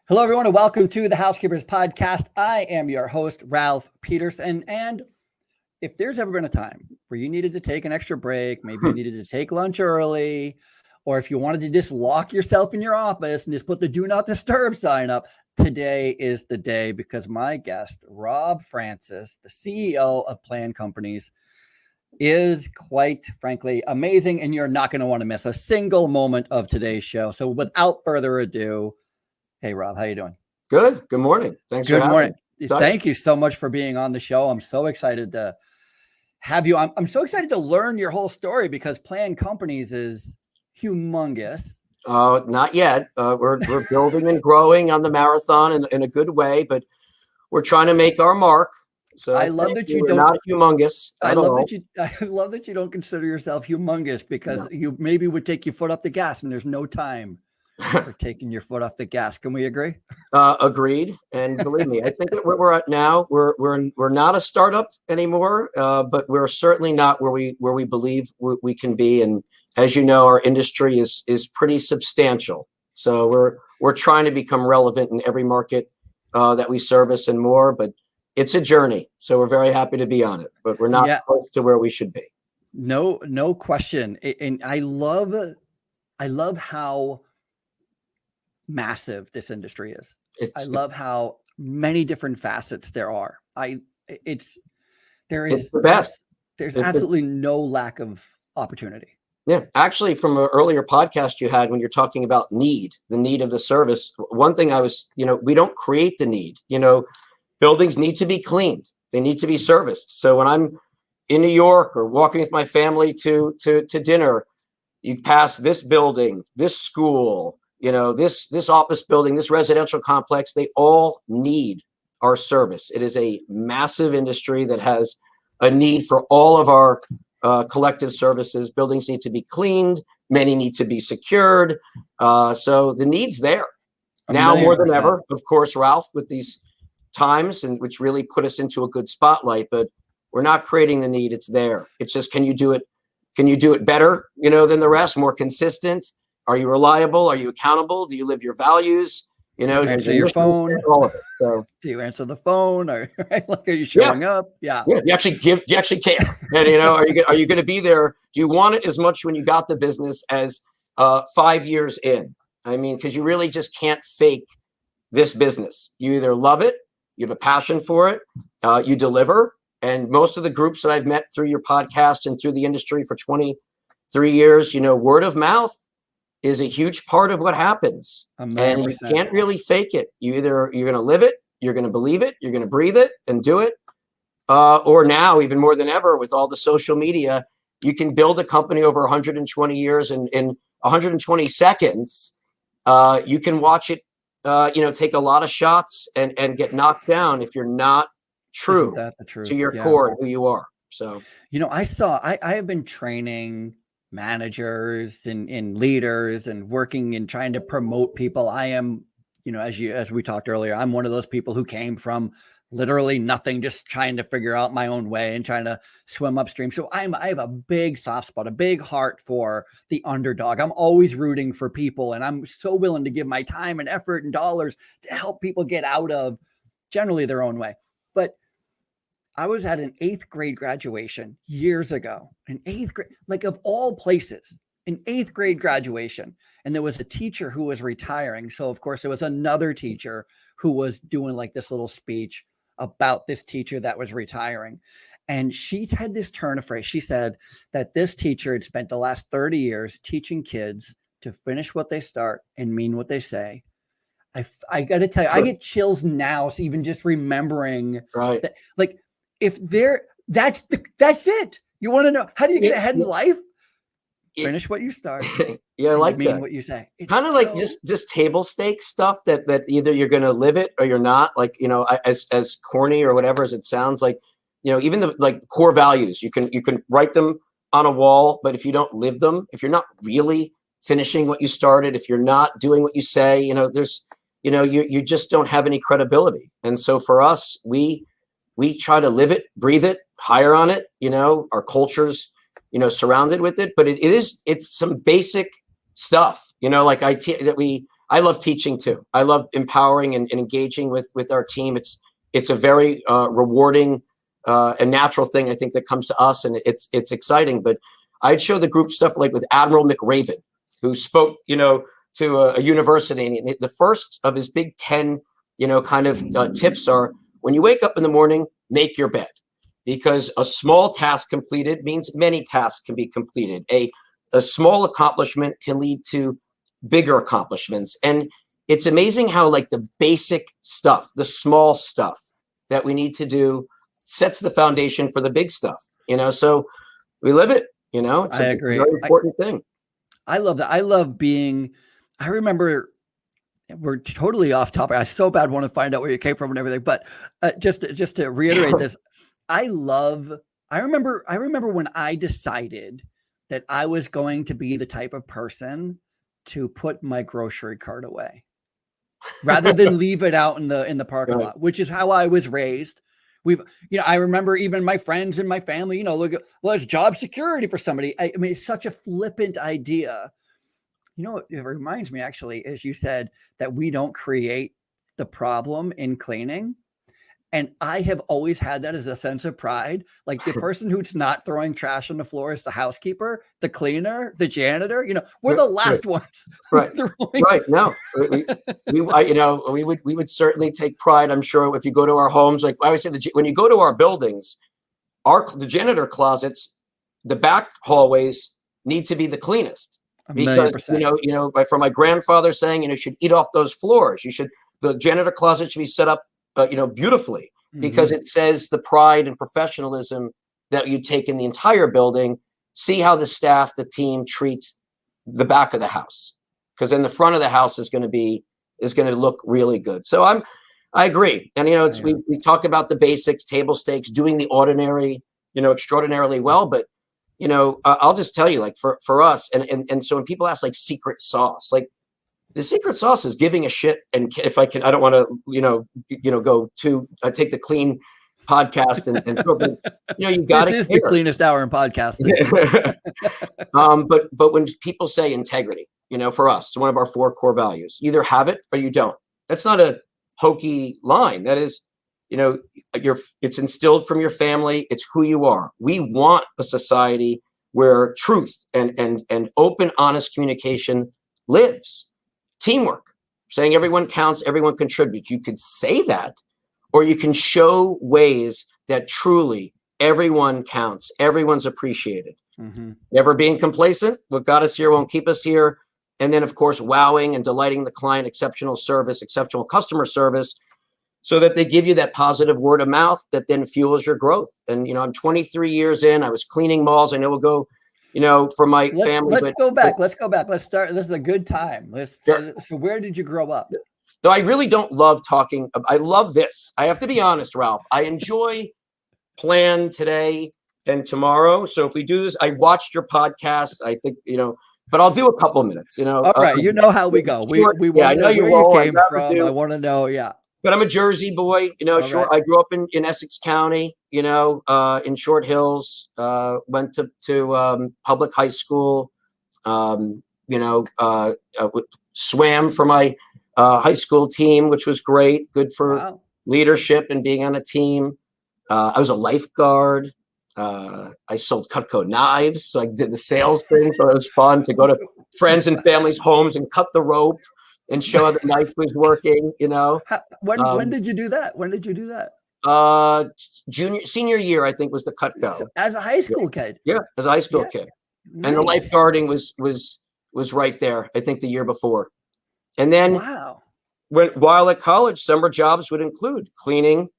Hello, everyone, and welcome to the Housekeepers podcast. I am your host, Ralph Peterson. And if there's ever been a time where you needed to take an extra break, maybe you needed to take lunch early, or if you wanted to just lock yourself in your office and just put the do not disturb sign up, today is the day, because my guest, Rob Francis, the CEO of Plan Companies, is quite frankly amazing, and you're not going to want to miss a single moment of today's show. So without further ado, hey, Rob, how you doing? Good. Good morning. Thanks for having me. Thank you so much for being on the show. I'm so excited to have you. I'm so excited to learn your whole story, because Plan Companies is humongous. Not yet. We're building and growing on the marathon in a good way, but we're trying to make our mark. So I love that you don't. Not humongous. I love that you don't consider yourself humongous, because you maybe would take your foot off the gas, and there's no time for taking your foot off the gas. Can we agree? Agreed. And believe me, I think that where we're at now, we're not a startup anymore, but we're certainly not where we believe we can be. And as you know, our industry is pretty substantial. So we're trying to become relevant in every market that we service and more. But it's a journey. So we're very happy to be on it, but we're not close to where we should be. No question. And I love how massive this industry is. I love how many different facets there are. It's the best. There's absolutely no lack of opportunity. Yeah, actually, from an earlier podcast you had, when you're talking about the need of the service, one thing we don't create the need. Buildings need to be cleaned. They need to be serviced. So when I'm in New York or walking with my family to dinner, you pass this building, this school, this office building, this residential complex, they all need our service. It is a massive industry that has a need for all of our collective services. Buildings need to be cleaned. Many need to be secured. So the need's there. Now more than ever, of course, Ralph, with these times, and which really put us into a good spotlight, but we're not creating the need. It's there. It's just, can you do it? Can you do it better, than the rest? More consistent? Are you reliable? Are you accountable? Do you live your values? Do you answer your phone? All of it. So do you answer the phone? Are you showing up? Yeah. You actually care. And are you going to be there? Do you want it as much when you got the business as 5 years in? I mean, because you really just can't fake this business. You either love it, you have a passion for it, you deliver. And most of the groups that I've met through your podcast and through the industry for 23 years, word of mouth is a huge part of what happens. 100%. And you can't really fake it. You're going to live it, you're going to believe it, you're going to breathe it and do it. Or now, even more than ever, with all the social media, you can build a company over 120 years and in 120 seconds. You can watch it, take a lot of shots and get knocked down if you're not true to your core and who you are. So, I have been training managers and leaders and working and trying to promote people. I am, as we talked earlier, I'm one of those people who came from literally nothing, just trying to figure out my own way and trying to swim upstream. So I have a big soft spot, a big heart for the underdog. I'm always rooting for people, and I'm so willing to give my time and effort and dollars to help people get out of generally their own way. But I was at an 8th grade graduation years ago, an 8th grade, like of all places, an 8th grade graduation. And there was a teacher who was retiring. So of course there was another teacher who was doing like this little speech about this teacher that was retiring. And she had this turn of phrase. She said that this teacher had spent the last 30 years teaching kids to finish what they start and mean what they say. I got to tell you, I get chills now. So even just remembering that, like, that's it. You want to know, how do you get ahead in life? Finish what you start. Yeah, I like mean that. what you say. It's kind of like just table stakes stuff that either you're going to live it or you're not. Like, as corny or whatever as it sounds, like, even the core values, you can write them on a wall, but if you don't live them, if you're not really finishing what you started, if you're not doing what you say, you just don't have any credibility. And so for us, we try to live it, breathe it, hire on it. Our culture's surrounded with it, but it's some basic stuff, like IT that we I love teaching too. I love empowering and engaging with our team. It's a very rewarding and natural thing, I think, that comes to us, and it's exciting. But I'd show the group stuff like with Admiral McRaven, who spoke, to a university, and the first of his big 10, kind of tips are: when you wake up in the morning, make your bed, because a small task completed means many tasks can be completed. A small accomplishment can lead to bigger accomplishments. And it's amazing how like the basic stuff, the small stuff that we need to do sets the foundation for the big stuff, so we live it, it's I agree. very important thing. I love that. I remember, we're totally off topic. I so bad want to find out where you came from and everything, but just to reiterate this, I remember when I decided that I was going to be the type of person to put my grocery cart away rather than leave it out in the parking lot, which is how I was raised. I remember even my friends and my family, look, well, it's job security for somebody. I mean, it's such a flippant idea. It reminds me, actually, as you said, that we don't create the problem in cleaning. And I have always had that as a sense of pride. Like, the person who's not throwing trash on the floor is the housekeeper, the cleaner, the janitor. We're the last ones. Right. Right. No, we would certainly take pride. I'm sure if you go to our homes, like I always say, when you go to our buildings, the janitor closets, the back hallways need to be the cleanest. Because, from my grandfather saying, you should eat off those floors. The janitor closet should be set up, beautifully, because it says the pride and professionalism that you take in the entire building. See how the staff, the team treats the back of the house, because then the front of the house is going to look really good. So I agree. And, we talk about the basics, table stakes, doing the ordinary, extraordinarily well, but I'll just tell you, like for us, and so when people ask like secret sauce, like the secret sauce is giving a shit. And if I don't want to, go to take the clean podcast and you got to. This is the cleanest hour in podcasting. But when people say integrity, for us, it's one of our 4 core values. You either have it or you don't. That's not a hokey line. That is, it's instilled from your family. It's who you are. We want a society where truth and open, honest communication lives. Teamwork, saying everyone counts, everyone contributes. You could say that, or you can show ways that truly everyone counts, everyone's appreciated. Never being complacent. What got us here won't keep us here. And then, of course, wowing and delighting the client, exceptional service, exceptional customer service, so that they give you that positive word of mouth that then fuels your growth. And, I'm 23 years in. I was cleaning malls. I know we'll go, for my family. Let's go back. Let's start. This is a good time. So where did you grow up? Though I really don't love talking. I love this. I have to be honest, Ralph. I enjoy plan today and tomorrow. So if we do this, I watched your podcast. I think, but I'll do a couple of minutes, All right. You know how we go. We want to know where you came from. I want to know. Yeah. But I'm a Jersey boy, right. I grew up in Essex County, in Short Hills, went to public high school, swam for my high school team, which was great, good for leadership and being on a team. I was a lifeguard. I sold Cutco knives. So I did the sales thing. So it was fun to go to friends and family's homes and cut the rope and show how the knife was working, When did you do that? Senior year, I think, was the Cutco. So as a high school kid. Yeah, as a high school kid. Nice. And the lifeguarding was right there, I think, the year before. And then while at college, summer jobs would include cleaning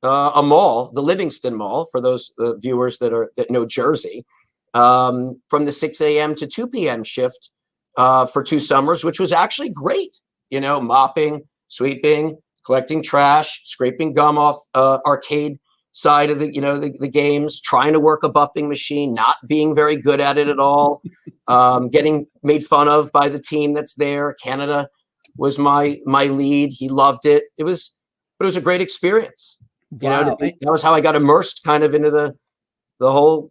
a mall, the Livingston Mall, for those viewers that know Jersey, from the 6 a.m. to 2 p.m. shift. For 2 summers, which was actually great, mopping, sweeping, collecting trash, scraping gum off arcade side of the games, trying to work a buffing machine, not being very good at it at all, getting made fun of by the team that's there. Canada was my lead. He loved it. But it was a great experience. That was how I got immersed kind of into the whole,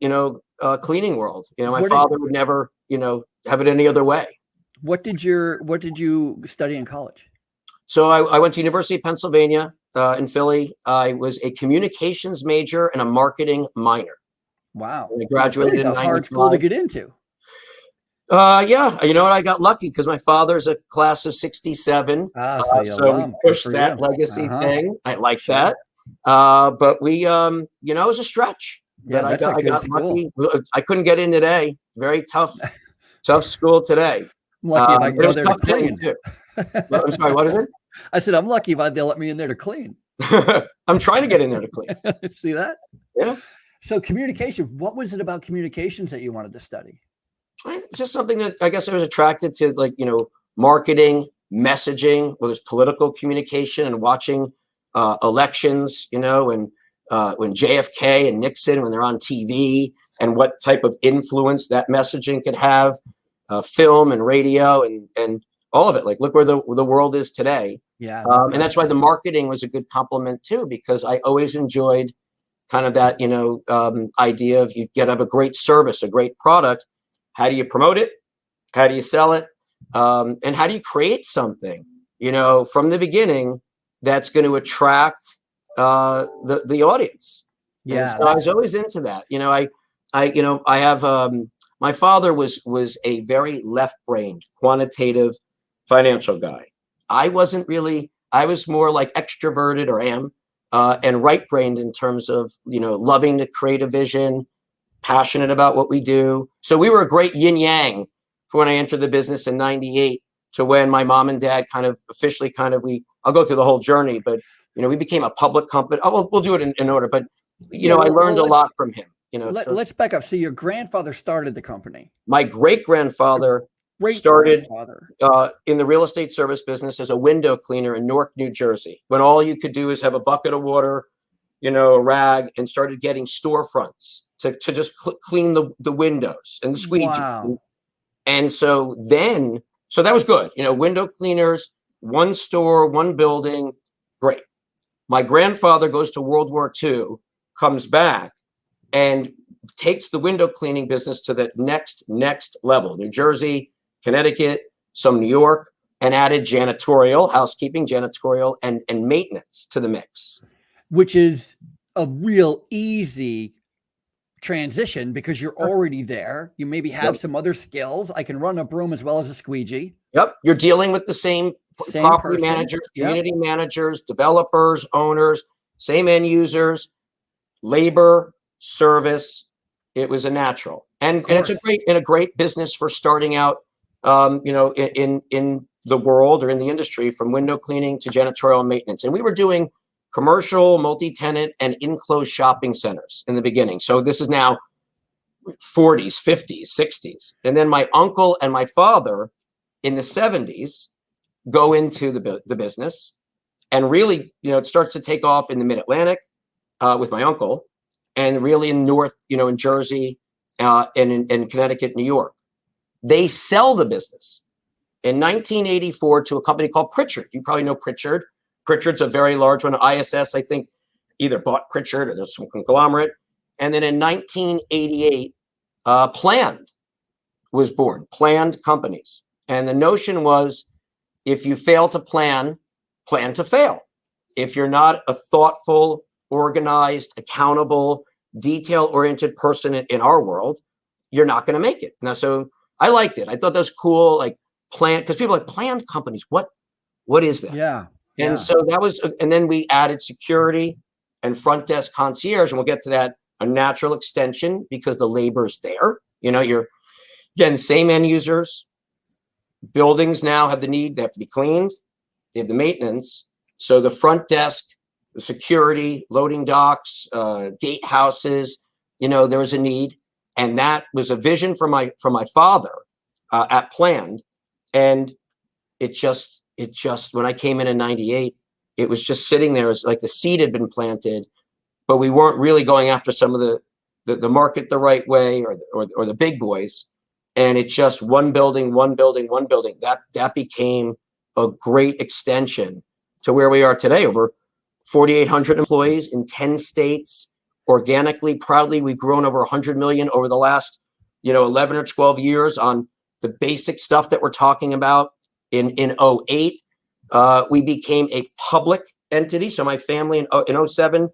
cleaning world. My father would never, have it any other way. What did you study in college? So I went to University of Pennsylvania in Philly. I was a communications major and a marketing minor. Wow. And I Yeah, graduated Philly's in a hard school to 95. get into. Yeah, you know what? I got lucky because my father's a class of 67. Ah, so you So we alum. Good pushed for that you. legacy Uh-huh. thing. I like Sure. that. But we, you know, it was a stretch. Yeah, But that's a I good got school. lucky. I couldn't get in today. Very tough school today. I'm lucky if I can It go was there to tough getting clean. too. Well, I'm sorry, what is it? I said, I'm lucky if they'll let me in there to clean. I'm trying to get in there to clean. See that? Yeah. So communication, what was it about communications that you wanted to study? Just something that I guess I was attracted to, like, you know, marketing, messaging, whether it's political communication and watching elections, you know, when JFK and Nixon, when they're on TV, and what type of influence that messaging could have, film and radio and all of it. Like, look where the world is today. Yeah, no And that's why question. the marketing was a good complement too, because I always enjoyed kind of that, you know, idea of you get have a great service, a great product. How do you promote it? How do you sell it? And how do you create something, you know, from the beginning that's going to attract the audience? And Yeah, so I was always into that. You know, you know, I have my father was a very left-brained, quantitative financial guy. I wasn't really. I was more like extroverted, or am, and right-brained in terms of, you know, loving to create a vision, passionate about what we do. So we were a great yin yang for when I entered the business in '98 to when my mom and dad kind of officially I'll go through the whole journey, but, you know, we became a public company. Oh, we'll do it in order, but, you yeah. know, I learned Well, a lot from him, you know. So let's back up. So your grandfather started the company. my great grandfather Great started grandfather. in the real estate service business as a window cleaner in Newark, New Jersey, when all you could do is have a bucket of water, you know, a rag, and started getting storefronts to just clean the windows and the squeegee. Wow. And so that was good. You know, window cleaners, one store, one building, great. My grandfather goes to World War II, comes back, and takes the window cleaning business to the next level. New Jersey, Connecticut, some New York, and added janitorial, housekeeping, janitorial, and maintenance to the mix. Which is a real easy transition because you're already there. You maybe have Yep. some other skills. I can run a broom as well as a squeegee. Yep. You're dealing with the same property Person. managers, Yep. community managers, developers, owners, same end users, labor, service. It was a natural. And it's a great business for starting out, you know, in the world or in the industry, from window cleaning to janitorial maintenance. And we were doing commercial, multi-tenant, and enclosed shopping centers in the beginning. So this is now 40s, 50s, 60s. And then my uncle and my father in the 70s go into the business, and really, you know, it starts to take off in the mid-Atlantic with my uncle, and really in North, you know, in Jersey, and in Connecticut, New York. They sell the business in 1984 to a company called Pritchard. You probably know Pritchard. Pritchard's a very large one. ISS, I think, either bought Pritchard or there's some conglomerate. And then in 1988, Planned was born, Planned Companies. And the notion was, if you fail to plan to fail. If you're not a thoughtful, organized, accountable, detail-oriented person in our world, you're not going to make it. Now, so I liked it. I thought that was cool, like plan, because people are like, planned companies, what is that? Yeah. And so that was, and then we added security and front desk concierge, and we'll get to that, a natural extension because the labor's there. You know, you're, again, same end users. Buildings now have the need, they have to be cleaned, they have the maintenance. So the front desk, the security, loading docks, gate houses, you know, there was a need. And that was a vision from my father at Planned. And it just, when I came in '98, it was just sitting there as like the seed had been planted, but we weren't really going after some of the market the right way, or the big boys. And it's just one building. That became a great extension to where we are today. Over 4,800 employees in 10 states. Organically, proudly, we've grown over 100 million over the last, you know, 11 or 12 years on the basic stuff that we're talking about in 08. We became a public entity. So my family in 07,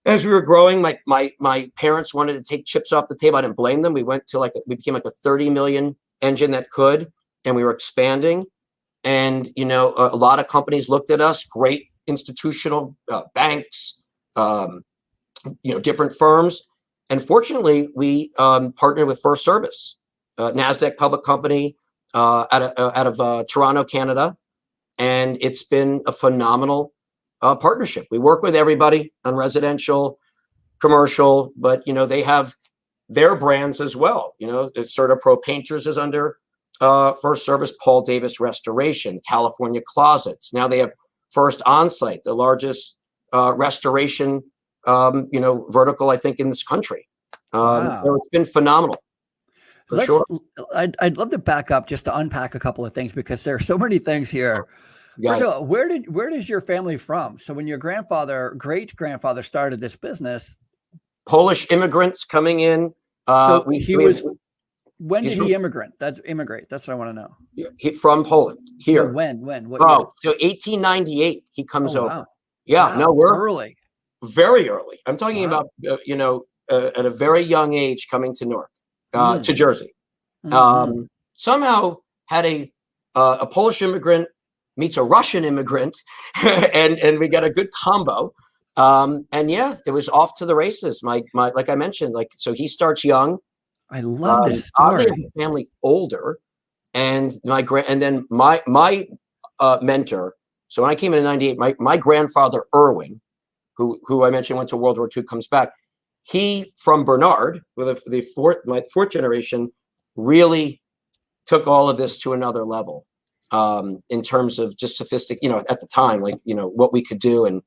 as we were growing, my parents wanted to take chips off the table. I didn't blame them. We went to we became like a 30 million engine that could, and we were expanding. And, you know, a lot of companies looked at us, great institutional banks, you know, different firms. And fortunately, we partnered with First Service, NASDAQ public company out of Toronto, Canada. And it's been a phenomenal partnership. We work with everybody on residential, commercial, but, you know, they have their brands as well. You know, CertaPro Painters is under First Service, Paul Davis Restoration, California Closets. Now they have First Onsite, the largest restoration, you know, vertical, I think, in this country. Wow. So it's been phenomenal. Sure. I'd love to back up just to unpack a couple of things, because there are so many things here. First of all, where does your family from? So when your great grandfather started this business, Polish immigrants coming in. So when did he immigrate? That's what I want to know. He from Poland here. No, when? What year? So 1898 he comes over. Wow. Yeah, wow. No, we're early. Very early. I'm talking about you know, at a very young age coming to Newark, to Jersey. Somehow had a Polish immigrant meets a Russian immigrant, and we got a good combo. And yeah, it was off to the races. My like I mentioned, so he starts young. I love this story. Oddly, family older, and then my mentor. So when I came in '98, my grandfather Irwin, who I mentioned went to World War II, comes back. He from Bernard, with my fourth generation, really took all of this to another level in terms of just sophisticated. You know, at the time, what we could do, and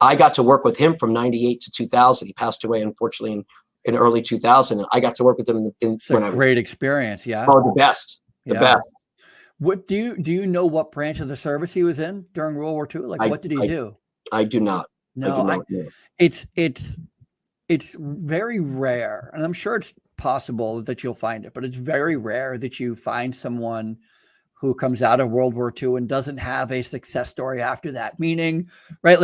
I got to work with him from '98 to 2000. He passed away, unfortunately, in early 2000. And I got to work with him it's a great experience. Yeah. Oh, the best. Best. What do you know what branch of the service he was in during World War II? What did he do? I do not. No, it's very rare, and I'm sure it's possible that you'll find it, but it's very rare that you find someone who comes out of World War II and doesn't have a success story after that. Meaning, right?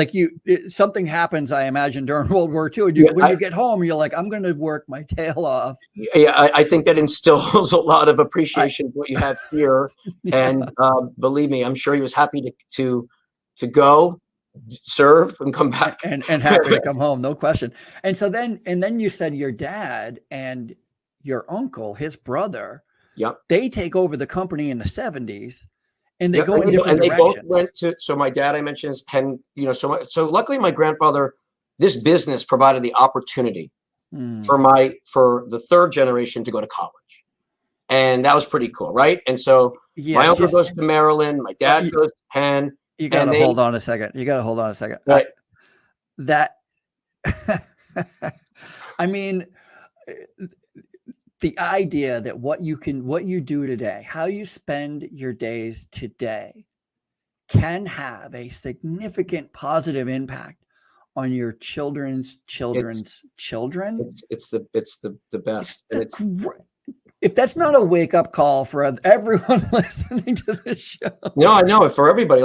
Something happens, I imagine, during World War II. And when you get home, you're like, I'm going to work my tail off. Yeah, I think that instills a lot of appreciation for what you have here. Yeah. And believe me, I'm sure he was happy to go, serve, and come back. And happy to come home, no question. And so then you said your dad and your uncle, his brother, yep, they take over the company in the 70s, and they go in different directions. They both went to. So my dad, I mentioned, is Penn. You know, so luckily my grandfather, this business provided the opportunity for the third generation to go to college, and that was pretty cool, right? And so my uncle goes to Maryland, my dad goes to Penn. You got to hold on a second. Right. I mean, the idea that what you do today, how you spend your days today, can have a significant positive impact on your children's children. It's the best. If that's not a wake up call for everyone listening to this show. No, I know, for everybody.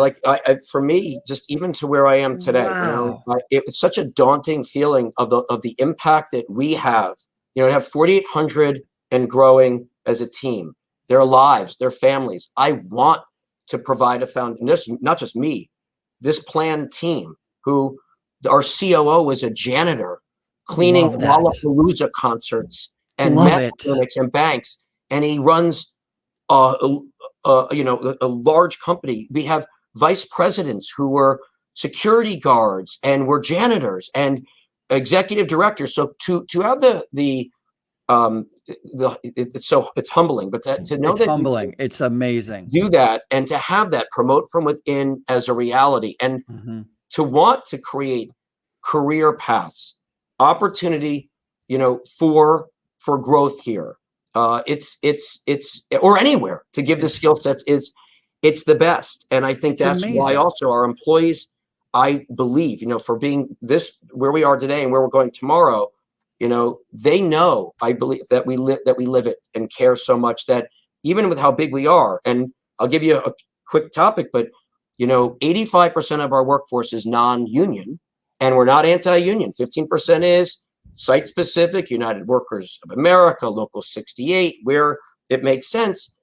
For me, just even to where I am today, wow. It's such a daunting feeling of the impact that we have. You know, to have 4,800 and growing as a team, their lives, their families. I want to provide a foundation. Not just me, this planned team. Who our COO is a janitor, cleaning Lollapalooza concerts and meth clinics and banks, and he runs a large company. We have vice presidents who were security guards and were janitors and executive directors. So to have it's humbling, but to know it's that humbling, it's amazing. Do that, and to have that promote from within as a reality, and to want to create career paths, opportunity, for growth here. It's or anywhere to give the skill sets it's the best. And I think that's amazing. Why also our employees, I believe, for being where we are today and where we're going tomorrow, they know, I believe that we live it and care so much that even with how big we are, and I'll give you a quick topic, but 85% of our workforce is non-union, and we're not anti-union. 15% is site-specific, United Workers of America, Local 68, where it makes sense.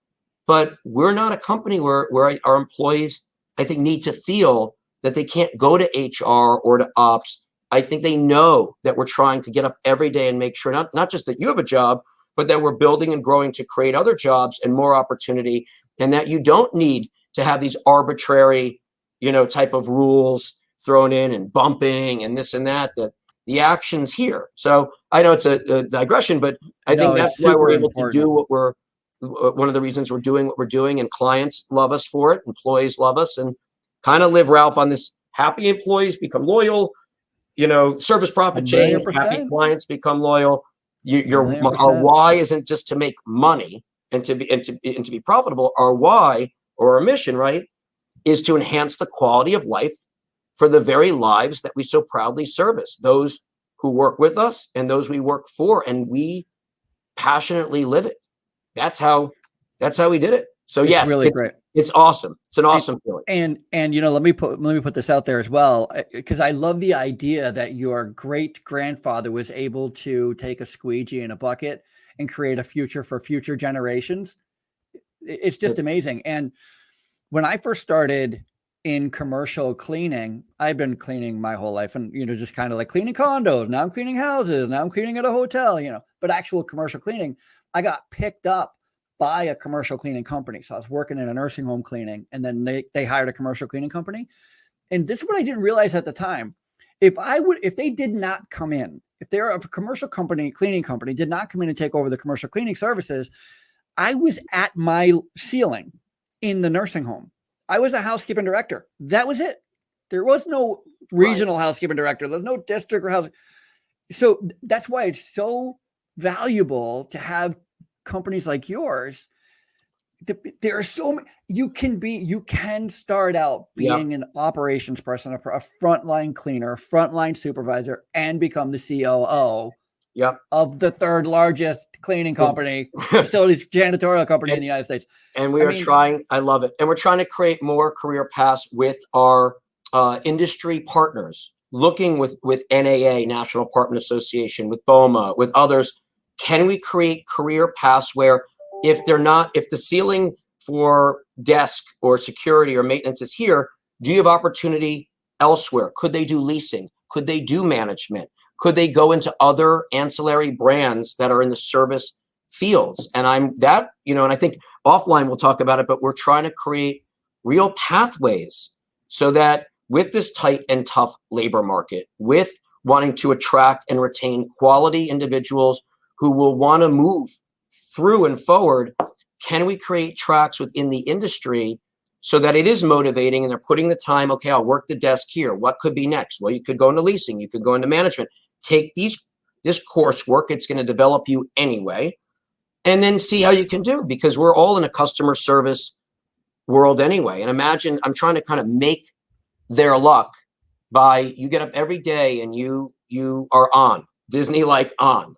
But we're not a company where our employees, I think, need to feel that they can't go to HR or to ops. I think they know that we're trying to get up every day and make sure not just that you have a job, but that we're building and growing to create other jobs and more opportunity, and that you don't need to have these arbitrary, type of rules thrown in and bumping and this and that the actions here. So I know it's a digression, but I think that's why we're able to do one of the reasons we're doing what we're doing, and clients love us for it, employees love us, and kind of live, Ralph, on this: happy employees become loyal, service profit chain, happy clients become loyal. Our why isn't just to make money and to be profitable. Our why, or our mission, right, is to enhance the quality of life for the very lives that we so proudly service, those who work with us and those we work for, and we passionately live it. That's how we did it. So it's yes, really great. It's awesome. It's an awesome feeling. And let me put this out there as well, because I love the idea that your great grandfather was able to take a squeegee in a bucket and create a future for future generations. It's just amazing. And when I first started in commercial cleaning, I've been cleaning my whole life, and just kind of like cleaning condos. Now I'm cleaning houses. Now I'm cleaning at a hotel. But actual commercial cleaning, I got picked up by a commercial cleaning company. So I was working in a nursing home cleaning, and then they hired a commercial cleaning company. And this is what I didn't realize at the time. If they did not come in, if they're a commercial company, cleaning company, did not come in and take over the commercial cleaning services, I was at my ceiling in the nursing home. I was a housekeeping director. That was it. There was no regional housekeeping director. There's no district or house. So that's why it's so valuable to have companies like yours. There are so many. You can start out being an operations person, a frontline cleaner, a frontline supervisor, and become the COO of the third largest cleaning company, facilities janitorial company in the United States. And we are trying, I love it. And we're trying to create more career paths with our industry partners, looking with NAA, National Apartment Association, with BOMA, with others. Can we create career paths where if the ceiling for desk or security or maintenance is here, do you have opportunity elsewhere? Could they do leasing? Could they do management? Could they go into other ancillary brands that are in the service fields? And and I think offline we'll talk about it, but we're trying to create real pathways so that with this tight and tough labor market, with wanting to attract and retain quality individuals who will want to move through and forward, can we create tracks within the industry so that it is motivating and they're putting the time, okay, I'll work the desk here. What could be next? Well, you could go into leasing, you could go into management, take this coursework, it's going to develop you anyway, and then see how you can do, because we're all in a customer service world anyway. And imagine, I'm trying to kind of make their luck by, you get up every day and you are on Disney, like on,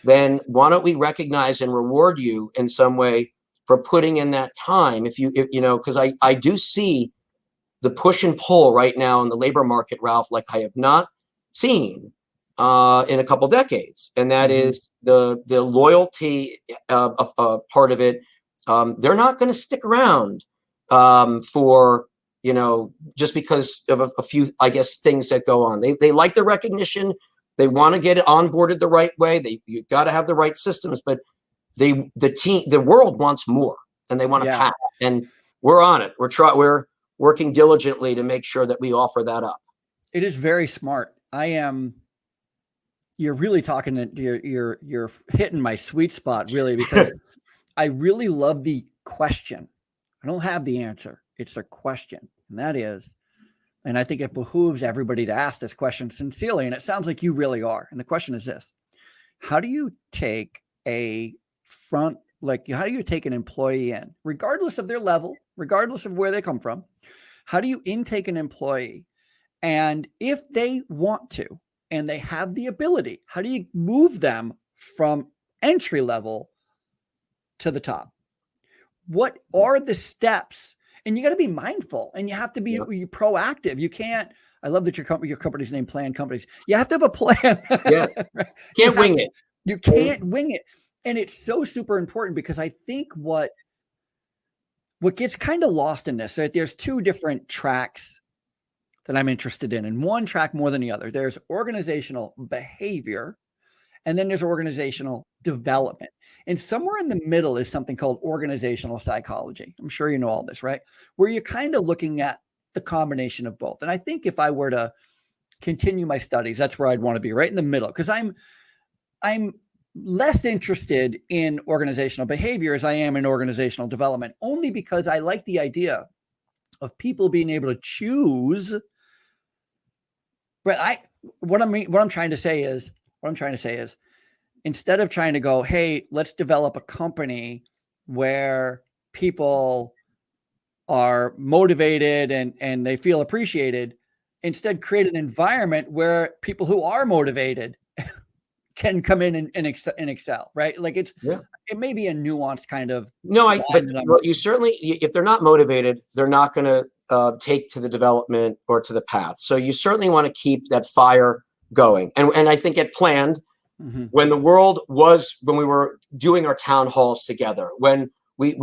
then why don't we recognize and reward you in some way for putting in that time? Because I do see the push and pull right now in the labor market, Ralph, like I have not seen in a couple decades. And that is the loyalty part of it. They're not going to stick around for, just because of a few, I guess, things that go on. They like the recognition. They want to get it onboarded the right way. You got to have the right systems, but the world wants more, and they want to pack. And we're on it. We're working diligently to make sure that we offer that up. It is very smart. You're really talking, you're hitting my sweet spot, really, because I really love the question. I don't have the answer. It's a question. And that is, and I think it behooves everybody to ask this question sincerely. And it sounds like you really are. And the question is this: how do you take how do you take an employee in, regardless of their level, regardless of where they come from? How do you intake an employee? And if they want to, and they have the ability, how do you move them from entry level to the top. What are the steps? And you got to be mindful, and you have to be proactive. You can't. I love that your company's name Plan Companies. You have to have a plan. Yeah, can't wing it. You can't wing it, and it's so super important because I think what gets kind of lost in this, right? There's two different tracks that I'm interested in, and one track more than the other. There's organizational behavior, and then there's organizational development. And somewhere in the middle is something called organizational psychology. I'm sure you know all this, right? Where you're kind of looking at the combination of both. And I think if I were to continue my studies, that's where I'd want to be, right in the middle, because I'm less interested in organizational behavior as I am in organizational development, only because I like the idea of people being able to choose. But what I'm trying to say is, instead of trying to go, hey, let's develop a company where people are motivated and they feel appreciated, instead create an environment where people who are motivated can come in and excel, right? Like it may be a nuanced kind of. But you certainly, if they're not motivated, they're not going to take to the development or to the path. So you certainly want to keep that fire going. And I think it planned when the world was, when we were doing our town halls together, when we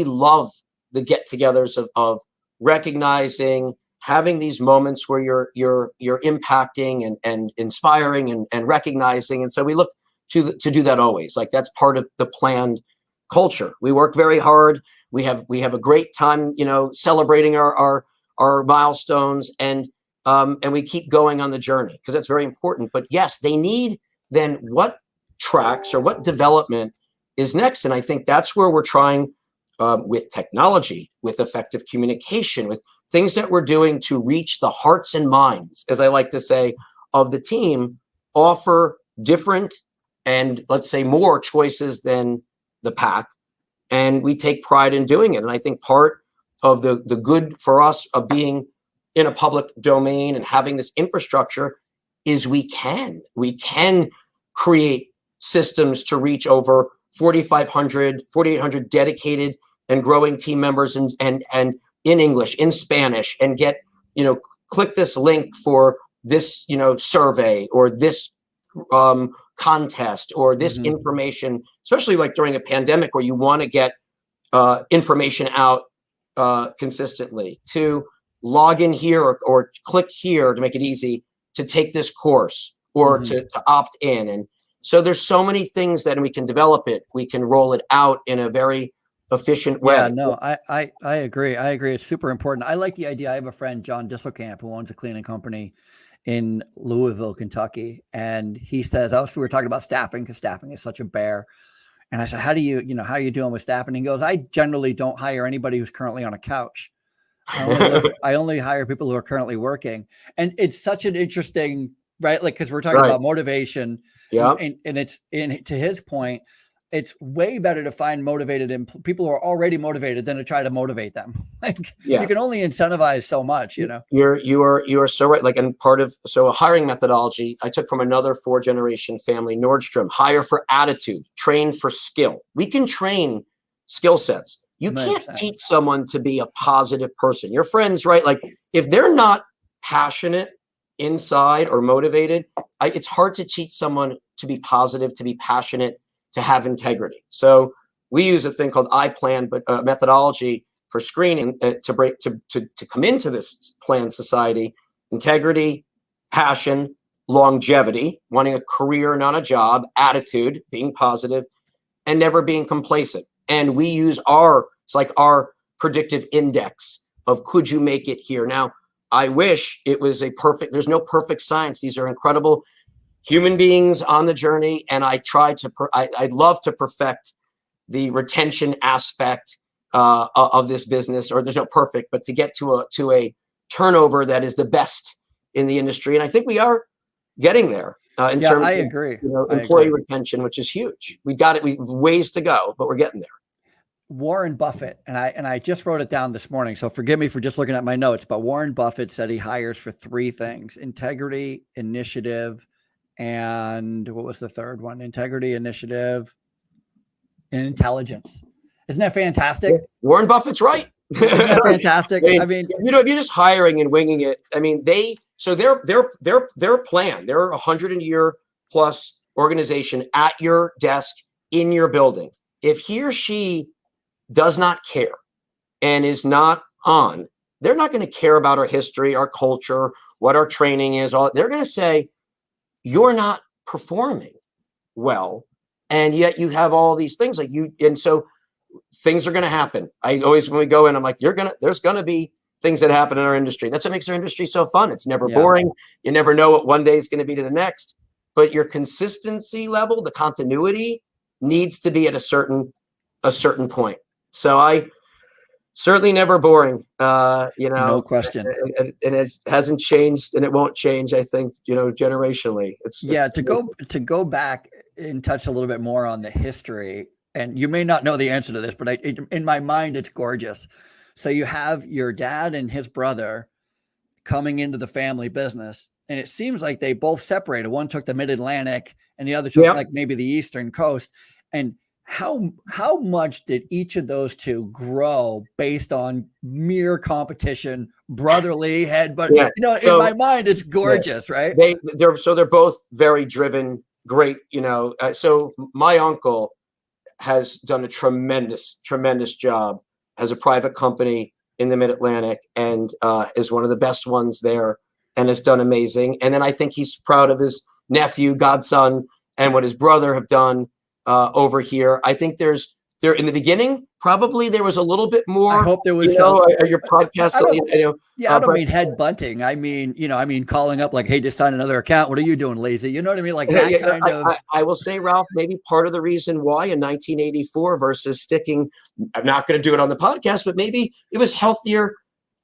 love the get-togethers of recognizing, having these moments where you're impacting and inspiring and recognizing. And so we look to do that always. Like that's part of the planned culture. We work very hard. We have a great time, celebrating our milestones and we keep going on the journey because that's very important. But yes, they need then what tracks or what development is next. And I think that's where we're trying with technology, with effective communication, with things that we're doing to reach the hearts and minds, as I like to say, of the team, offer different and let's say more choices than the pack. And we take pride in doing it. And I think part of the good for us of being in a public domain and having this infrastructure is we can create systems to reach over 4,800 dedicated and growing team members and in English, in Spanish, and get, click this link for this, survey or this contest or this information, especially like during a pandemic where you want to get information out consistently, to log in here or click here to make it easy to take this course or to opt in. And so there's so many things that we can develop it. We can roll it out in a very efficient way. Yeah, no, I agree. I agree. It's super important. I like the idea. I have a friend, John Disselkamp, who owns a cleaning company in Louisville, Kentucky. And he says, we were talking about staffing because staffing is such a bear. And I said, how are you doing with staffing? And he goes, I generally don't hire anybody who's currently on a couch. I only hire people who are currently working. And it's such an interesting, right? Like, cause we're talking about motivation. Yeah. And it's to his point, it's way better to find motivated people who are already motivated than to try to motivate them. Like you can only incentivize so much, You are so right. Like, and so a hiring methodology I took from another 4-generation family, Nordstrom: hire for attitude, train for skill. We can train skill sets. You can't teach someone to be a positive person. Your friends, right? Like if they're not passionate inside or motivated, it's hard to teach someone to be positive, to be passionate, to have integrity. So we use a thing called iPlan, but methodology for screening to come into this planned society: integrity, passion, longevity, wanting a career, not a job, attitude, being positive, and never being complacent. And we use our predictive index of could you make it here? Now, I wish it was there's no perfect science. These are incredible human beings on the journey. And I I'd love to perfect the retention aspect of this business, or there's no perfect, but to get to a turnover that is the best in the industry. And I think we are getting there in terms I agree. of employee retention, which is huge. We got it. We've ways to go, but we're getting there. Warren Buffett, and I just wrote it down this morning, so forgive me for just looking at my notes, but Warren Buffett said he hires for 3 things: integrity, initiative, and what was the third one? Integrity, initiative. and intelligence. Isn't that fantastic? Yeah. Warren Buffett's right. Isn't that fantastic? I mean, you know, if you're just hiring and winging it, I mean, their plan, they're 100-year plus organization at your desk in your building. If he or she does not care and is not on, they're not going to care about our history, our culture, what our training is. All they're going to say, you're not performing well, and yet you have all these things like you. And so things are going to happen. I always, when we go in, I'm like, there's going to be things that happen in our industry. That's what makes our industry so fun. It's never boring. You never know what one day is going to be to the next, but your consistency level, the continuity needs to be at a certain point. So I certainly never boring, you know, no question. And it hasn't changed and it won't change. I think, you know, generationally To go back and touch a little bit more on the history, and you may not know the answer to this, but in my mind, it's gorgeous. So you have your dad and his brother coming into the family business, and it seems like they both separated. One took the mid-Atlantic and the other took like maybe the Eastern coast. And how much did each of those two grow based on mere competition, brotherly headbutt? You know, in my mind, it's gorgeous, right? They're both very driven, great, you know. So my uncle has done a tremendous job as a private company in the Mid-Atlantic, and is one of the best ones there, and has done amazing. And then I think he's proud of his nephew, godson, and what his brother have done over here. I think there in the beginning, probably there was a little bit more. I hope there was your podcast. I don't mean head bunting. I mean, calling up like, hey, just sign another account. What are you doing, lazy? You know what I mean? Like that kind of. I will say, Ralph, maybe part of the reason why in 1984 versus sticking, I'm not going to do it on the podcast, but maybe it was healthier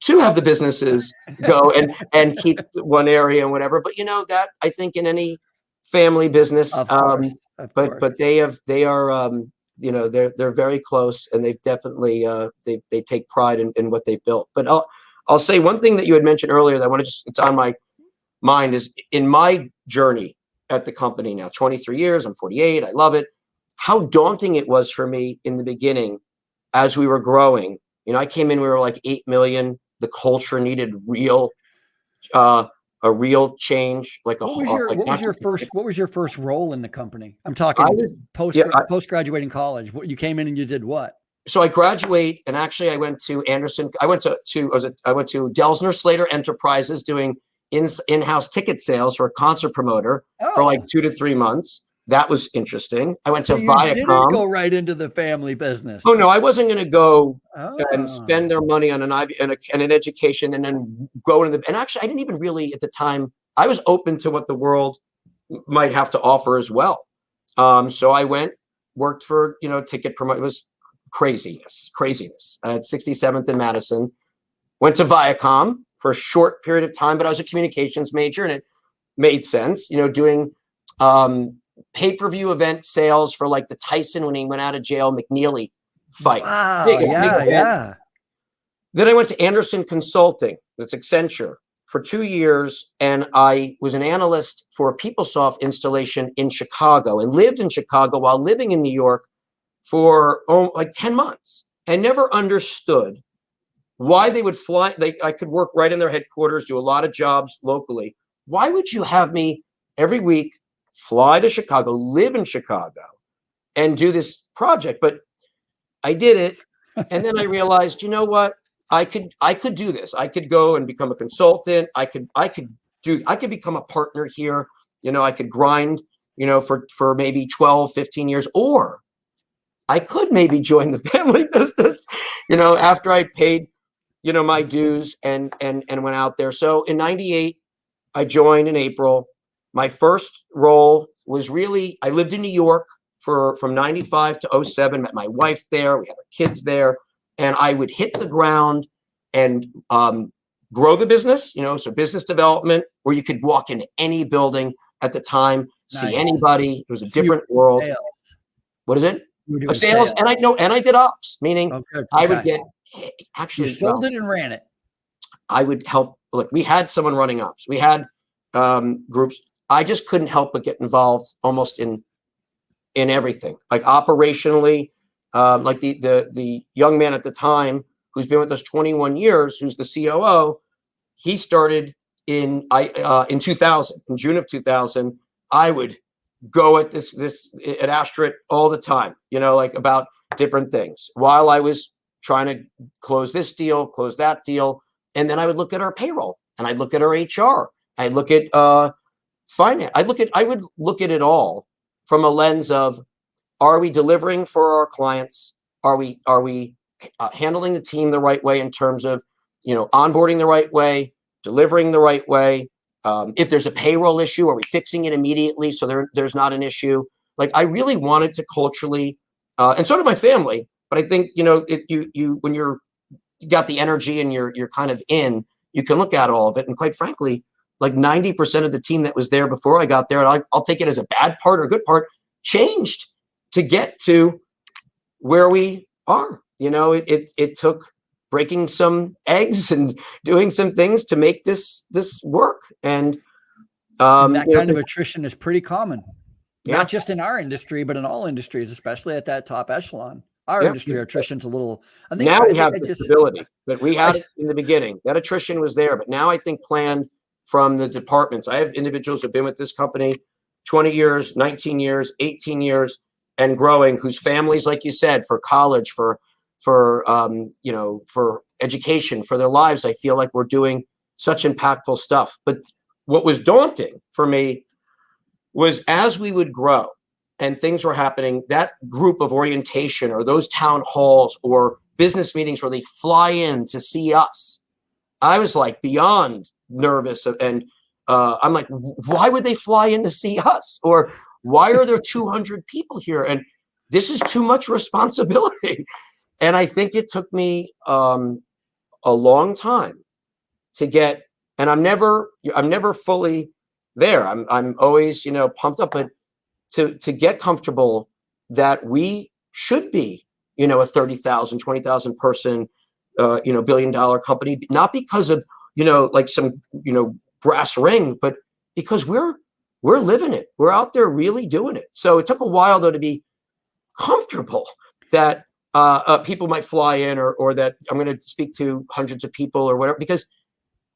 to have the businesses go and keep one area and whatever. But you know that I think in any family business, of course. But they are. You know, they're very close, and they've definitely they take pride in what they've built. But I'll say one thing that you had mentioned earlier that I want to it's on my mind is in my journey at the company now, 23 years, I'm 48, I love it. How daunting it was for me in the beginning as we were growing. You know, I came in, we were like 8 million. The culture needed a real change. Like what was your first role in the company? I'm talking post graduating college. You came in and you did what? So I graduate, and actually I went to Anderson. I went to Delsner Slater Enterprises doing in-house ticket sales for a concert promoter for like 2 to 3 months. That was interesting. I went to Viacom. You didn't go right into the family business. Oh no, I wasn't going to go and spend their money on an Ivy and an education, and then go into the. And actually, I didn't even really at the time. I was open to what the world might have to offer as well. So I worked for ticket promote. It was craziness. At 67th and Madison. Went to Viacom for a short period of time, but I was a communications major, and it made sense. Doing. Pay-per-view event sales for like the Tyson when he went out of jail McNeely fight. Wow, big yeah. Then I went to Anderson Consulting, that's Accenture, for 2 years, and I was an analyst for a PeopleSoft installation in Chicago, and lived in Chicago while living in New York for like 10 months. I never understood why they would fly. I could work right in their headquarters, do a lot of jobs locally. Why would you have me every week fly to Chicago, live in Chicago, and do this project? But I did it. And then I realized, you know what? I could do this. I could go and become a consultant. I could become a partner here. I could grind, for maybe 12, 15 years, or I could maybe join the family business, after I paid, my dues and went out there. So in 98, I joined in April. My first role was I lived in New York from 95 to 07, met my wife there. We had our kids there, and I would hit the ground and grow the business, so business development, where you could walk into any building at the time, see anybody. It was a different world. Sales. What is it? Sales. And I did ops, meaning I would get, actually. You sold it and ran it. I would help. Look, we had someone running ops. We had groups. I just couldn't help but get involved almost in in everything, like operationally. Like the young man at the time who's been with us 21 years, who's the COO, he started in 2000, in June of 2000. I would go at this at Astrid all the time, like about different things while I was trying to close this deal, close that deal. And then I would look at our payroll and I'd look at our HR. I'd look at finance. I would look at it all from a lens of, are we delivering for our clients? Are we handling the team the right way in terms of, onboarding the right way, delivering the right way? If there's a payroll issue, are we fixing it immediately so there's not an issue? Like, I really wanted to culturally, and so did my family. But I think when you got the energy and you're kind of in, you can look at all of it. And quite frankly, like 90% of the team that was there before I got there, and I'll take it as a bad part or a good part, changed to get to where we are. It took breaking some eggs and doing some things to make this work. And that kind of attrition is pretty common, not Yeah. just in our industry, but in all industries, especially at that top echelon. Our industry attrition's a little, I think Now we have the stability, but we had it in the beginning. That attrition was there, but now I think planned from the departments. I have individuals who've been with this company 20 years, 19 years, 18 years, and growing, whose families, like you said, for college, for education, for their lives, I feel like we're doing such impactful stuff. But what was daunting for me was, as we would grow and things were happening, that group of orientation or those town halls or business meetings where they fly in to see us, I was like beyond nervous. And I'm like, why would they fly in to see us? Or why are there 200 people here? And this is too much responsibility. And I think it took me a long time to get, and I'm never fully there. I'm always, pumped up, but to get comfortable that we should be, a 30,000, 20,000 person, $1 billion company, not because of, like some, brass ring, but because we're living it. We're out there really doing it. So it took a while though to be comfortable that people might fly in or that I'm going to speak to hundreds of people or whatever, because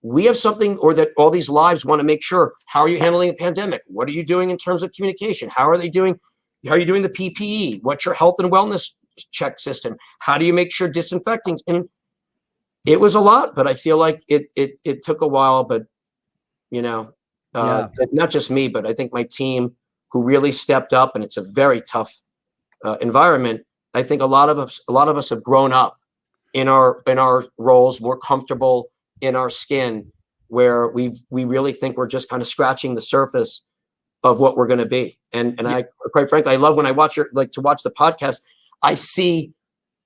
we have something, or that all these lives want to make sure, how are you handling a pandemic? What are you doing in terms of communication? How are you doing the PPE? What's your health and wellness check system? How do you make sure disinfecting? And it was a lot, but I feel like it took a while, but not just me, but I think my team, who really stepped up, and it's a very tough environment. I think a lot of us have grown up in our roles, more comfortable in our skin, where we really think we're just kind of scratching the surface of what we're going to be. And I, quite frankly, I love when I watch to watch the podcast. I see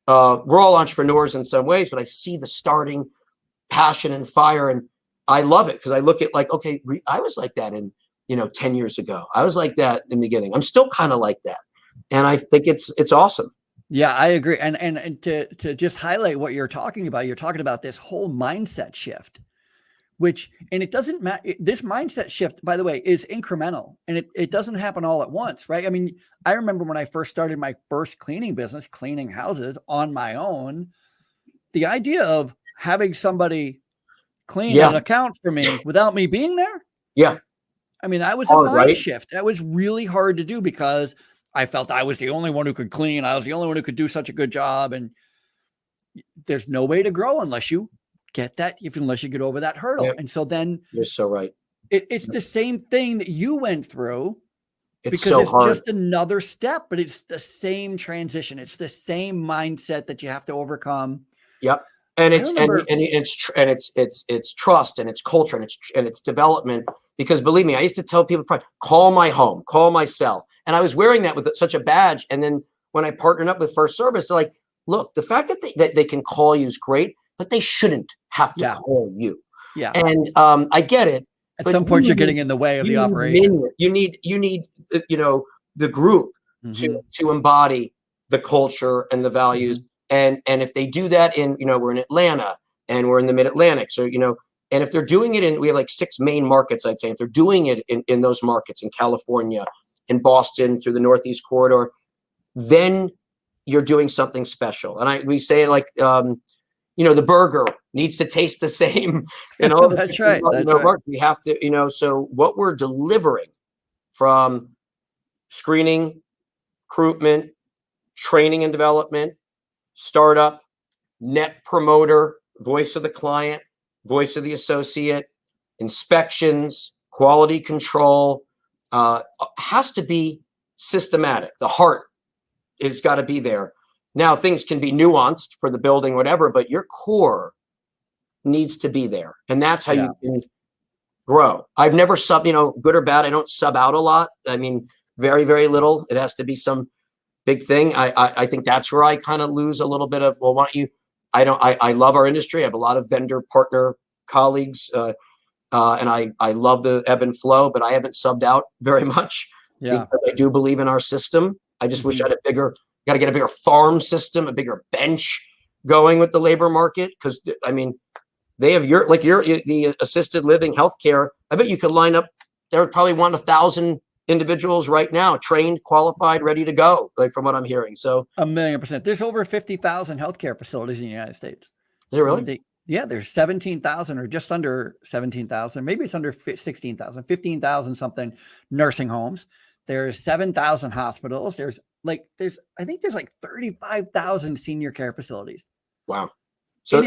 we're all entrepreneurs in some ways, but I see the starting passion and fire, and I love it because I look at like, okay, I was like that in 10 years ago. I was like that in the beginning. I'm still kind of like that, and I think it's awesome. Yeah, I agree. And to just highlight what you're talking about this whole mindset shift, and it doesn't matter. This mindset shift, by the way, is incremental, and it doesn't happen all at once, right? I mean, I remember when I first started my first cleaning business, cleaning houses on my own, the idea of having somebody clean an account for me without me being there. Yeah. I mean, that was a mind shift. That was really hard to do because I felt I was the only one who could clean. I was the only one who could do such a good job. And there's no way to grow unless you get unless you get over that hurdle. Yep. And so then you're so right. It's the same thing that you went through, because it's hard. Just another step, but it's the same transition. It's the same mindset that you have to overcome. Yep. And it's trust, and it's culture, and it's development. Because believe me, I used to tell people, call my home, call my cell. And I was wearing that with such a badge. And then when I partnered up with First Service, they're like, look, the fact that they can call you is great, but they shouldn't have to call you. Yeah. And I get it. At some point, you're getting in the way of the operation. You need the group to embody the culture and the values. Mm-hmm. And if they do that we're in Atlanta and we're in the Mid-Atlantic. So, and if they're doing it we have like 6 main markets, I'd say, if they're doing it in those markets, in California in Boston through the Northeast corridor, then you're doing something special. And we say it like, the burger needs to taste the same. And all That's right. That's right. We have to, so what we're delivering from screening, recruitment, training and development, startup, net promoter, voice of the client, voice of the associate, inspections, quality control, has to be systematic. The heart has got to be there. Now, things can be nuanced for the building, whatever, but your core needs to be there. And that's how you can grow. I've never good or bad, I don't sub out a lot. I mean, very, very little. It has to be some big thing. I think that's where I kind of lose a little bit of, well, why don't you, I love our industry. I have a lot of vendor partner colleagues, and I love the ebb and flow, but I haven't subbed out very much because I do believe in our system. I just wish I had got to get a bigger farm system, a bigger bench going with the labor market. Cause I mean, they have the assisted living healthcare. I bet you could line up, there would probably want 1,000 individuals right now, trained, qualified, ready to go, like from what I'm hearing. So 1,000,000%. There's over 50,000 healthcare facilities in the United States. Is it really? There's 17,000 or just under 17,000. Maybe it's under 16,000, 15,000 something nursing homes. There's 7,000 hospitals. I think there's like 35,000 senior care facilities. Wow. So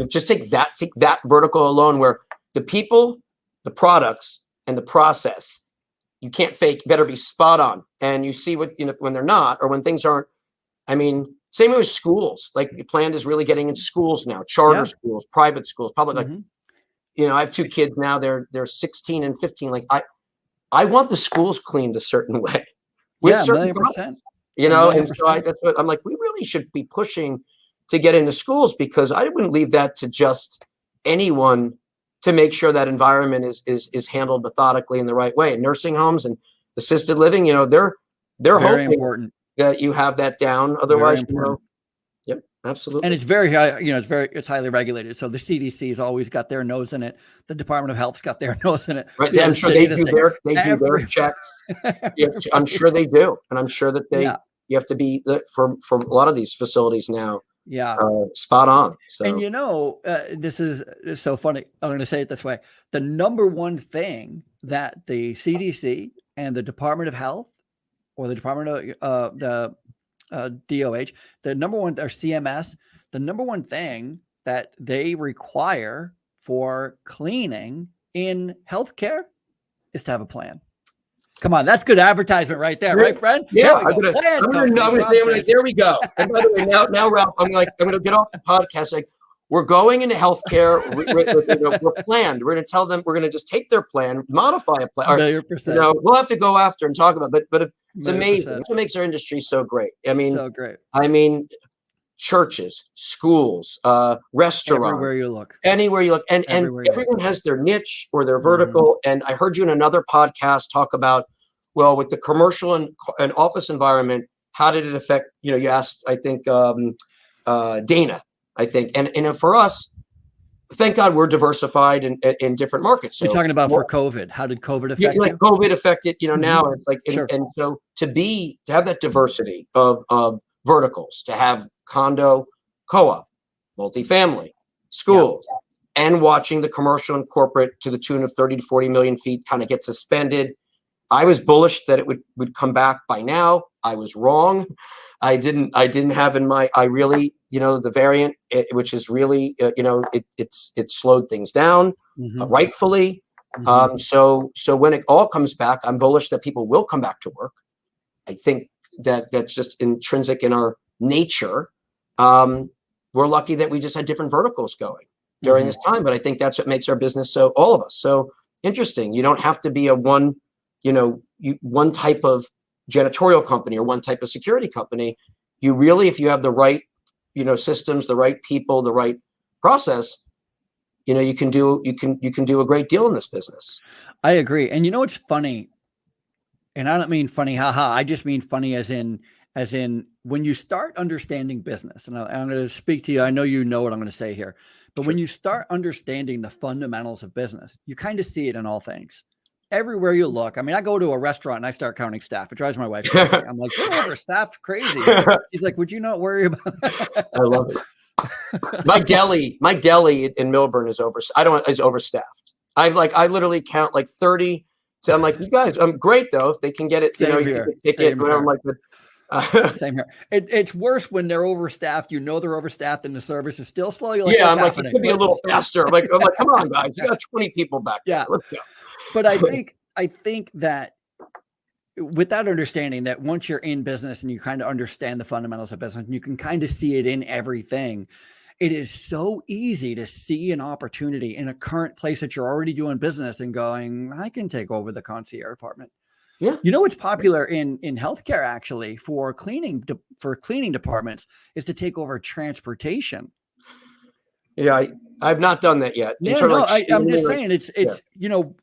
just take that vertical alone, where the people, the products, and the process, you can't fake, better be spot on. And you see what, when they're not, or when things aren't, I mean, same with schools. Like Planned is really getting in schools now, charter schools, private schools, public. I have 2 kids now. They're 16 and 15. Like I want the schools cleaned a certain way. With 1,000,000%. And so that's what I'm like, we really should be pushing to get into schools, because I wouldn't leave that to just anyone to make sure that environment is handled methodically in the right way. And nursing homes and assisted living, they're very hoping important that you have that down. Otherwise, yep, absolutely. And it's very high, it's highly regulated. So the CDC's always got their nose in it. The Department of Health's got their nose in it. Right. I'm sure they do their checks. Yeah, I'm sure they do. And I'm sure that you have to be from a lot of these facilities now. Spot on. So. And this is so funny. I'm going to say it this way. The number one thing that the CDC and the Department of Health, or the Department of the DOH, the number one, or CMS, the number one thing that they require for cleaning in healthcare is to have a plan. Come on, that's good advertisement right there, right, friend? Yeah, I'm gonna say, there we go. And by the way, now, Ralph, I'm gonna get off the podcast. Like, we're going into healthcare. We're planned. We're gonna tell them. We're gonna just take their plan, modify a plan. We'll have to go after and talk about. But it's amazing. That's what makes our industry so great. I mean, so great. I mean, churches, schools, restaurants, everywhere you look, and everyone has their niche or their vertical. And I heard you in another podcast talk about, well, with the commercial and office environment, how did it affect? You asked, I think, Dana, I think, and for us, thank God we're diversified in different markets. So you're talking about for COVID. How did COVID affect you? COVID affected, now it's like, and so to have that diversity of verticals, to have condo, co-op, multifamily, schools, and watching the commercial and corporate to the tune of 30 to 40 million feet kind of get suspended. I was bullish that it would come back by now. I was wrong. I didn't have in my, I really, the variant, which is really, it slowed things down, rightfully. So when it all comes back, I'm bullish that people will come back to work. I think that's just intrinsic in our nature. We're lucky that we just had different verticals going during this time, but I think that's what makes our business all of us so interesting. You don't have to be one type of janitorial company or one type of security company. You really, if you have the right, systems, the right people, the right process, you can do a great deal in this business. I agree. And it's funny, and I don't mean funny, haha. I just mean funny as in when you start understanding business, and I'm going to speak to you. I know you know what I'm going to say here, but when you start understanding the fundamentals of business, you kind of see it in all things. everywhere you look. I mean, I go to a restaurant and I start counting staff. It drives my wife crazy. I'm like, they're overstaffed crazy. She's like, would you not worry about that? I love it. My deli in Milburn is overstaffed. I literally count like 30. So I'm like, you guys, I'm great though. If they can get it, Same you here. can get ticket, whatever. I'm like, same here. It's worse when they're overstaffed. You know they're overstaffed, and the service is still slow. You're like, yeah, I'm happening? like, it could be a little faster. I'm like, come on, guys, you got 20 people back there. Yeah, let's go. But I think that with that understanding that once you're in business and you kind of understand the fundamentals of business, and you can kind of see it in everything. It is so easy to see an opportunity in a current place that you're already doing business and going, I can take over the concierge department. Yeah. You know, what's popular in healthcare actually for cleaning departments is to take over transportation. Yeah. I've not done that yet. Yeah, no, I'm just saying it's, you know,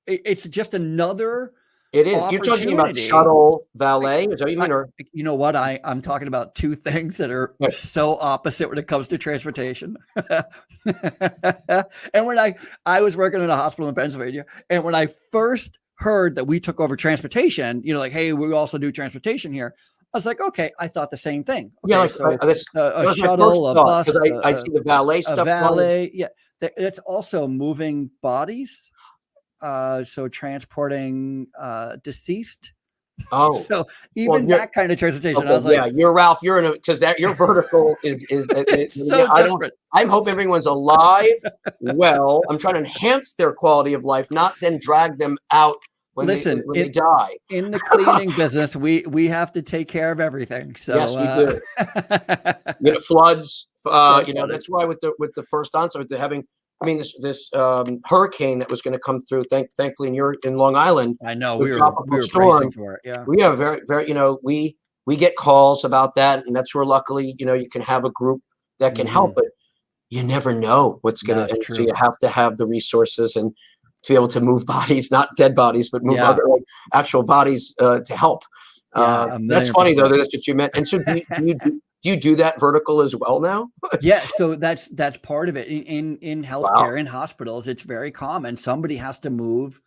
it's just another. It is. You're talking about shuttle valet? Is that what you mean? Or you know what? I'm talking about two things that are so opposite when it comes to transportation. And when I was working in a hospital in Pennsylvania, and when I first heard that we took over transportation, you know, like, hey, we also do transportation here. I was like, okay, I thought the same thing. Okay, yeah, so a shuttle, a bus, I see the valet stuff. A valet, yeah. It's also moving bodies. So transporting deceased. Oh, so even that kind of transportation. Okay, I was like, yeah, you're Ralph. You're in because your vertical is so different. I'm hoping everyone's alive. Well, I'm trying to enhance their quality of life, not then drag them out when they die. In the cleaning business, we have to take care of everything. So yes, we do. Floods. That's why with the first onset, with having. I mean, this hurricane that was going to come through. Thankfully, you're in Long Island. I know we were storm for it. Yeah, we have very. We get calls about that, and that's where luckily you can have a group that can help. But you never know what's going to. So you have to have the resources and to be able to move bodies, not dead bodies, but move other actual bodies to help. That's funny though. That's what you meant. And so do you do that vertical as well now? Yeah, so that's part of it. In healthcare, in hospitals, it's very common. Somebody has to move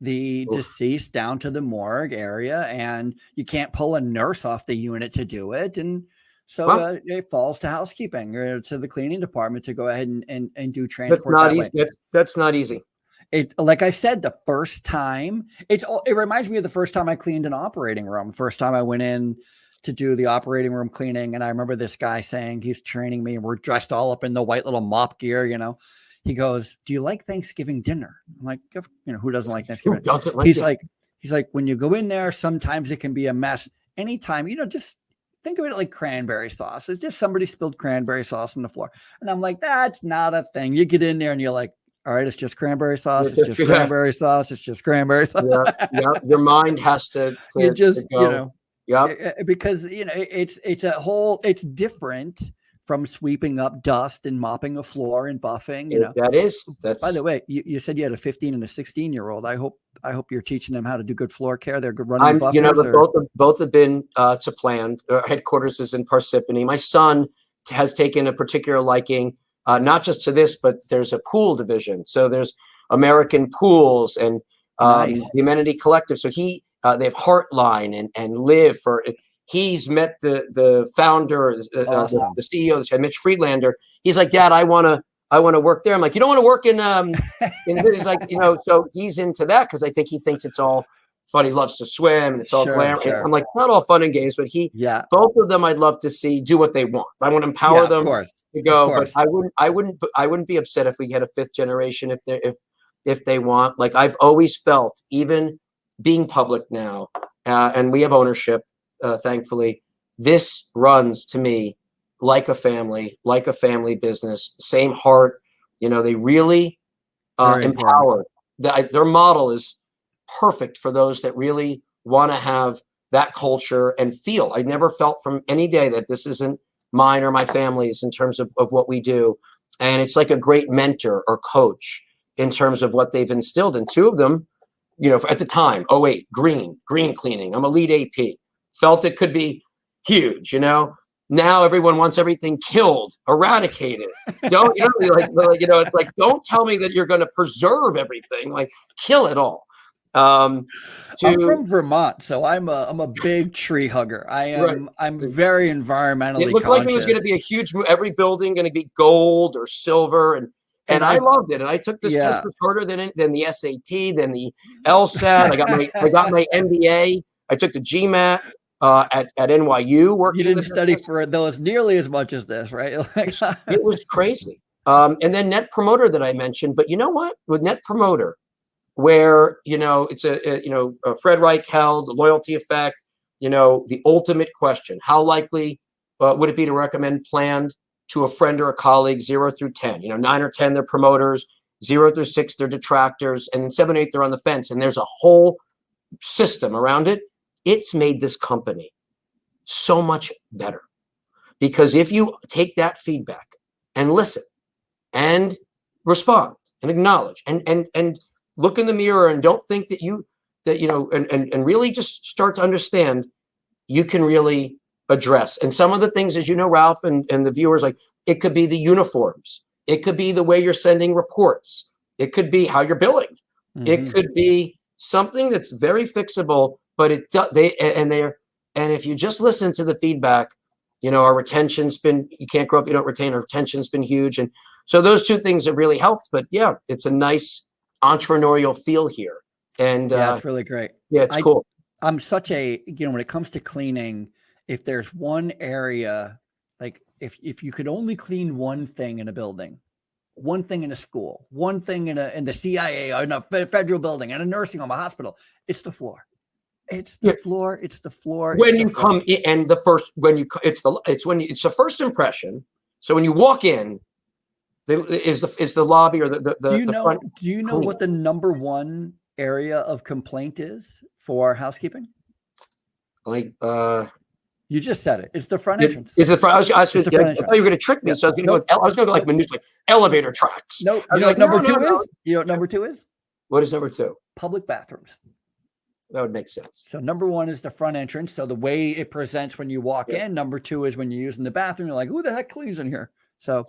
the deceased down to the morgue area, and you can't pull a nurse off the unit to do it. And so it falls to housekeeping or to the cleaning department to go ahead and do transport. That's not easy. That's not easy. Like I said, the first time it reminds me of the first time I cleaned an operating room. First time I went in to do the operating room cleaning. And I remember this guy saying, he's training me and we're dressed all up in the white little mop gear, he goes, do you like Thanksgiving dinner? I'm like, who doesn't like Thanksgiving? He's like, when you go in there, sometimes it can be a mess. Anytime, just think of it like cranberry sauce. It's just somebody spilled cranberry sauce on the floor. And I'm like, that's not a thing. You get in there and you're like, all right, it's just cranberry sauce. It's just cranberry sauce. It's just cranberry sauce. Yeah. Your mind has to go. Yeah, because it's different from sweeping up dust and mopping a floor and buffing. That's. By the way, you said you had a 15 and a 16-year-old. I hope you're teaching them how to do good floor care. They're running buffers. Both have been to planned. Our headquarters is in Parsippany. My son has taken a particular liking, not just to this, but there's a pool division. So there's American Pools and the Amenity Collective. So they have Heartline and Live for. He's met the founder, awesome. the CEO, Mitch Friedlander. He's like, Dad, I want to work there. I'm like, you don't want to work in he's like, so he's into that because I think he thinks it's all fun. He loves to swim and it's all glamour. Sure. I'm like, not all fun and games, but both of them I'd love to see do what they want. I want to empower them to go, but I wouldn't be upset if we had a fifth generation if they want. Like I've always felt, even being public now, and we have ownership, thankfully, this runs to me like a family business, same heart. They really empower. Their model is perfect for those that really want to have that culture and feel. I never felt from any day that this isn't mine or my family's in terms of what we do. And it's like a great mentor or coach in terms of what they've instilled. And two of them, at the time, 08, green cleaning. I'm a lead AP. Felt it could be huge, Now everyone wants everything killed, eradicated. It's like, don't tell me that you're going to preserve everything, like kill it all. Um, I'm to from Vermont, so I'm a big tree hugger. right. I'm very It environmentally looked like it was going to conscious. be a huge every building going to be gold or silver, and And I I loved it. And I took this test yeah, was harder than the SAT, than the LSAT. I got my MBA. I took the GMAT at NYU you working didn't with study this. for those nearly as much as this, right? Like, It was crazy. And then Net Promoter that I mentioned, but you know what? With Net Promoter, where it's a Fred Reich held the loyalty effect. The ultimate question: how likely would it be to recommend planned to a friend or a colleague, 0 through 10? 9 or 10 they're promoters, 0 through 6 they're detractors, and then 7, 8 they're on the fence. And there's a whole system around it. It's made this company so much better because if you take that feedback and listen and respond and acknowledge and look in the mirror and don't think and really just start to understand, you can really address. And some of the things, as you know, Ralph, and the viewers, like, it could be the uniforms, it could be the way you're sending reports, it could be how you're billing, it could be something that's very fixable, but and if you just listen to the feedback, our retention's been, you can't grow if you don't retain. Our retention's been huge. And so those two things have really helped. But yeah, it's a nice entrepreneurial feel here. And yeah, it's really great. yeah, it's I cool. I'm such a, when it comes to cleaning, if there's one area, like if you could only clean one thing in a building, one thing in a school, one thing in the CIA, or in a federal building, in a nursing home, a hospital, it's the floor. It's the Yeah. floor. It's the floor. When It's the you floor. come in, and it's the first impression. So when you walk in, is the lobby or the front Do you know clean. what the number one area of complaint is for housekeeping? Like You just said it. It's the front entrance. is it? I It's the front thought entrance. you were going to trick me, Yeah. so I was going to Nope. go. I was going to go like minutes, like elevator tracks. No. I was You know like, what number no, two no. is? You know what number two is? What is number 2? Public bathrooms. That would make sense. So number one is the front entrance. So the way it presents when you walk Yeah. in. Number two is when you're using the bathroom. You're like, who the heck cleans in here? So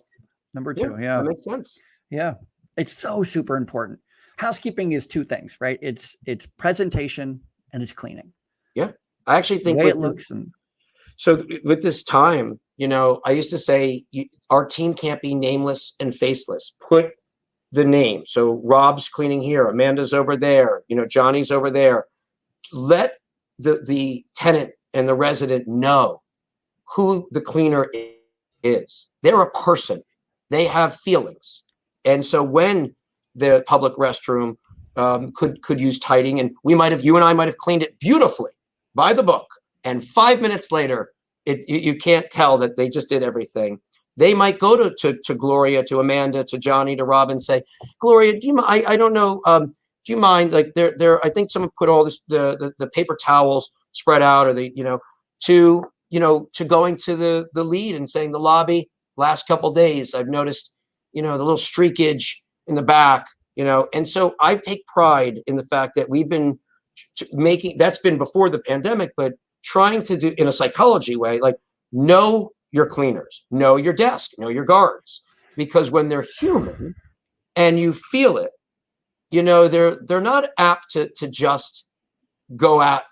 number two. Yeah. That makes sense. Yeah. It's so super important. Housekeeping is two things, right? It's presentation and it's cleaning. Yeah. I actually think the way it looks. So with this time, I used to say our team can't be nameless and faceless. Put the name. So Rob's cleaning here, Amanda's over there, Johnny's over there. Let the tenant and the resident know who the cleaner is. They're a person. They have feelings. And so when the public restroom could use tidying, and you and I might have cleaned it beautifully by the book, and 5 minutes later, you can't tell that they just did everything. They might go to Gloria, to Amanda, to Johnny, to Rob, and say, Gloria, do you mind? I don't know. Do you mind? Like I think someone put all this the paper towels spread out, or to going to the lead and saying, the lobby last couple days, I've noticed the little streakage in the back, and so I take pride in the fact that we've been making, that's been before the pandemic, but trying to do in a psychology way, like, know your cleaners, know your desk, know your guards, because when they're human and you feel it, they're not apt to just go at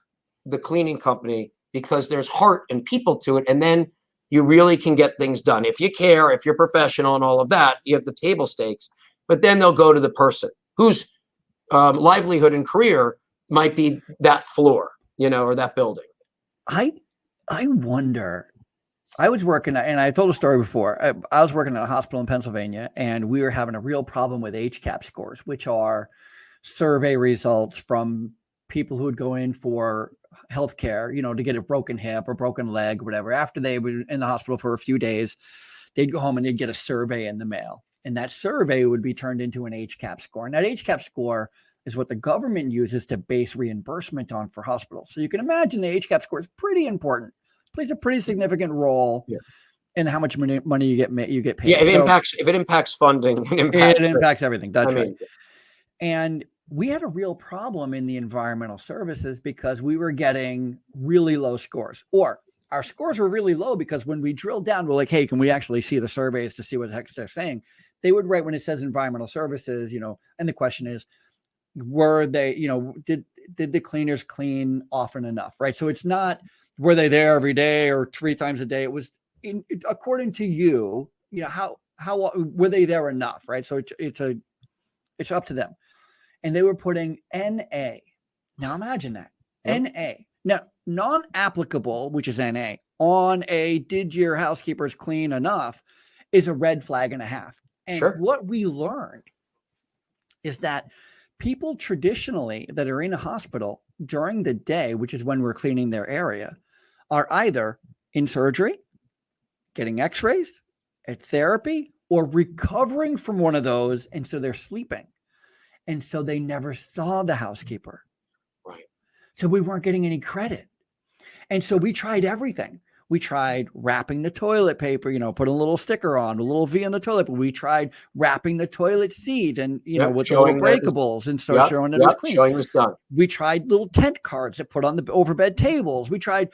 the cleaning company, because there's heart and people to it. And then you really can get things done. If you care, if you're professional and all of that, you have the table stakes, but then they'll go to the person whose livelihood and career might be that floor, or that building. I wonder, I was working, and I told a story before. I was working at a hospital in Pennsylvania, and we were having a real problem with HCAP scores, which are survey results from people who would go in for healthcare, to get a broken hip or broken leg, or whatever. After they were in the hospital for a few days, they'd go home and they'd get a survey in the mail. And that survey would be turned into an HCAP score. And that HCAP score is what the government uses to base reimbursement on for hospitals. So you can imagine the HCAP score is pretty important, plays a pretty significant role in how much money you get paid. Yeah, if it impacts funding, it impacts everything. That's right. Mean, and we had a real problem in the environmental services because we were getting really low scores, or our scores were really low because when we drilled down, we're like, hey, can we actually see the surveys to see what the heck they're saying? They would write when it says environmental services, and the question is, were they, did the cleaners clean often enough, right? So it's not, were they there every day or 3 times a day? It was according to you, how were they there enough, right? So it's up to them. And they were putting NA. Now imagine that. Yep. NA. Now, non-applicable, which is NA, on a did your housekeepers clean enough is a red flag and a half. And what we learned is that people traditionally that are in a hospital during the day, which is when we're cleaning their area, are either in surgery, getting x-rays, at therapy, or recovering from one of those. And so they're sleeping. And so they never saw the housekeeper. Right. So we weren't getting any credit. And so we tried everything. We tried wrapping the toilet paper, put a little sticker on, a little V on the toilet. But we tried wrapping the toilet seat and, with the little breakables. And so showing that it was clean. Showing it was done. We tried little tent cards that put on the overbed tables. We tried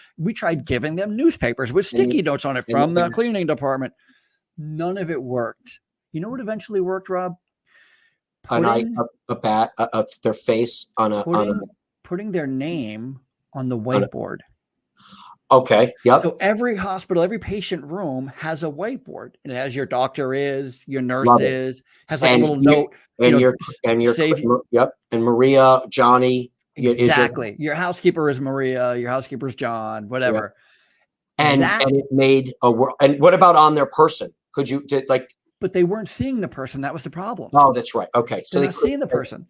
giving them newspapers with sticky notes on it from the cleaning department. None of it worked. You know what eventually worked, Rob? Their face putting their name on the whiteboard. Okay. Yep. So every hospital, every patient room has a whiteboard. It has your doctor is, your nurse is, has like a little note. And Maria, Johnny. Exactly. Your housekeeper is Maria. Your housekeeper is John. Whatever. Yeah. And it made a world. And what about on their person? Could you But they weren't seeing the person. That was the problem. Oh, that's right. Okay. So they're not seeing the person.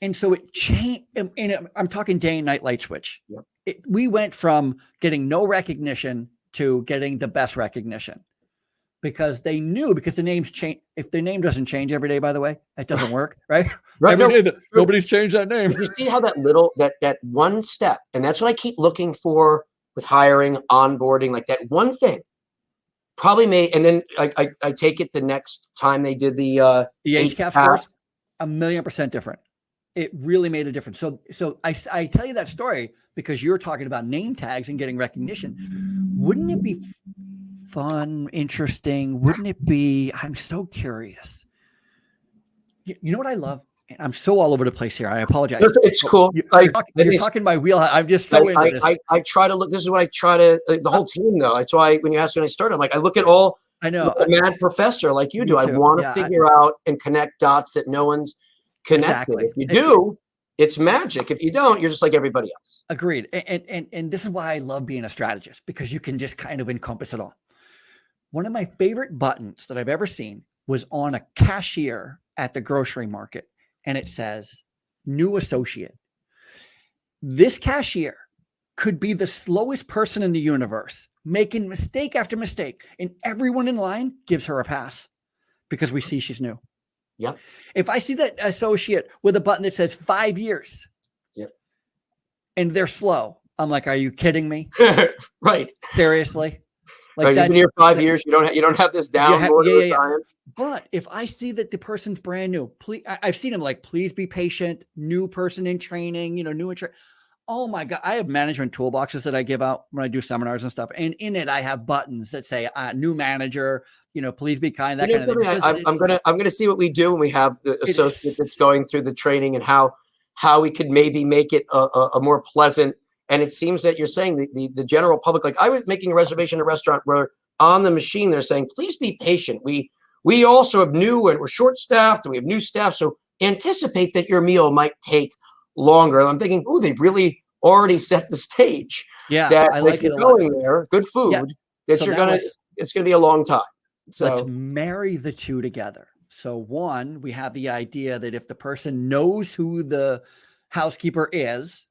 And so it changed. And I'm talking day and night light switch. Yeah. We went from getting no recognition to getting the best recognition because they knew, because the names change. If the name doesn't change every day, by the way, it doesn't work, right? Right. Nobody's changed that name. You see how that one step, and that's what I keep looking for with hiring, onboarding, like that one thing probably made. And then I take it the next time they did the HCAP scores, 1,000,000% different. It really made a difference. So I tell you that story because you're talking about name tags and getting recognition. Wouldn't it be fun, interesting? Wouldn't it be? I'm so curious. You know what I love? And I'm so all over the place here. I apologize. It's cool. You're talking my wheelhouse. I'm just so into this. I try to look. This is what I try to. The whole team, though. That's why when you asked when I started, I'm like, I look at all. I know. A mad professor like you do. I want to figure out and connect dots that no one's connected. If you do, it's magic. If you don't, you're just like everybody else. Agreed. And this is why I love being a strategist, because you can just kind of encompass it all. One of my favorite buttons that I've ever seen was on a cashier at the grocery market. And it says, new associate. This cashier could be the slowest person in the universe, making mistake after mistake. And everyone in line gives her a pass because we see she's new. Yeah. If I see that associate with a button that says 5 years, and they're slow, I'm like, are you kidding me? Right. Seriously? Like you've been here 5 years. You don't have this down. Yeah. But if I see that the person's brand new, please, I've seen them like, please be patient. New person in training, new in training. Oh my God. I have management toolboxes that I give out when I do seminars and stuff. And in it, I have buttons that say new manager, please be kind, that kind of thing. I'm gonna see what we do when we have the associate that's going through the training and how we could maybe make it a more pleasant. And it seems that you're saying the general public, like I was making a reservation at a restaurant where on the machine they're saying, please be patient. We also have new and we're short staffed and we have new staff. So anticipate that your meal might take longer. And I'm thinking, oh, they've really already set the stage. Yeah, that I like it a going lot. there, good food. Yeah. That it's gonna be a long time. So let's marry the two together. So one, we have the idea that if the person knows who the housekeeper is,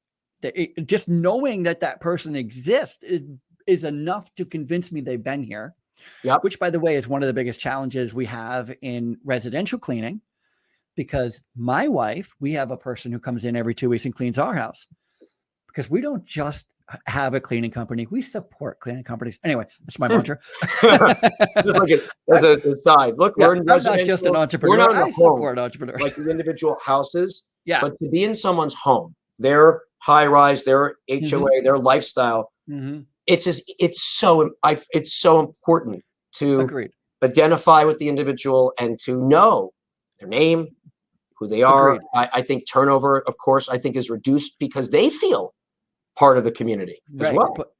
just knowing that person exists is enough to convince me they've been here. Yep. Which, by the way, is one of the biggest challenges we have in residential cleaning, because my wife, we have a person who comes in every 2 weeks and cleans our house, because we don't just have a cleaning company. We support cleaning companies. Anyway, that's my mantra. Just like as a side. Look, we're in residential. I'm not just an entrepreneur. We're not I support entrepreneurs. Like the individual houses. Yeah. But to be in someone's home, their high rise, their HOA, their lifestyle. Mm-hmm. It's so important to identify with the individual and to know their name, who they are. Agreed. I think turnover, of course, I think is reduced because they feel part of the community as well. But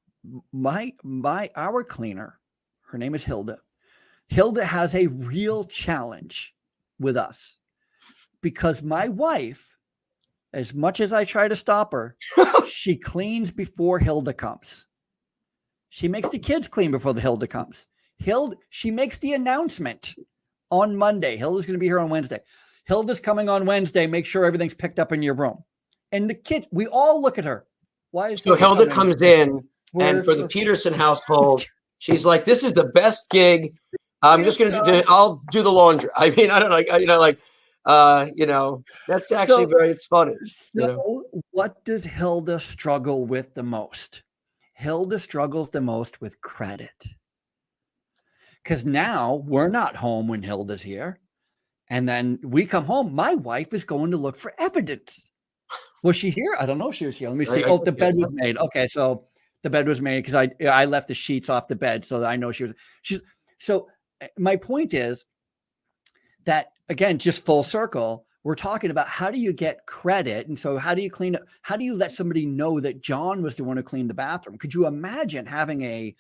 our cleaner, her name is Hilda. Hilda has a real challenge with us because my wife, as much as I try to stop her, she cleans before Hilda comes. She makes the kids clean before the Hilda comes. She makes the announcement on Monday. Hilda's going to be here on Wednesday. Hilda's coming on Wednesday. Make sure everything's picked up in your room. And the kids, we all look at her. Why is so Hilda comes in, and for the Peterson household, she's like, "This is the best gig. I'm just going to I'll do the laundry." I mean, I don't know, that's actually it's funny. So what does Hilda struggle with the most? Hilda struggles the most with credit. Because now we're not home when Hilda's here. And then we come home. My wife is going to look for evidence. Was she here? I don't know if she was here. Let me see. The bed was made. Okay, so the bed was made because I left the sheets off the bed, so I know she was. So my point is that, again, just full circle, we're talking about how do you get credit, and so how do you clean up? How do you let somebody know that John was the one who cleaned the bathroom? Could you imagine having a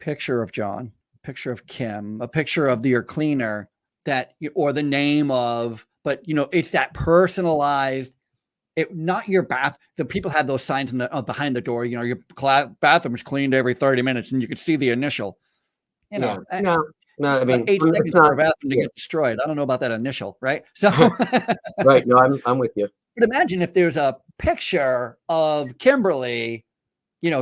picture of John, picture of Kim, a picture of your cleaner? Or the name of, but it's that personalized, not your bath. The people have those signs behind the door, your bathroom is cleaned every 30 minutes and you can see the initial, No, I mean, 8 seconds for a bathroom to get destroyed. I don't know about that initial, right? So, right. No, I'm with you. But imagine if there's a picture of Kimberly,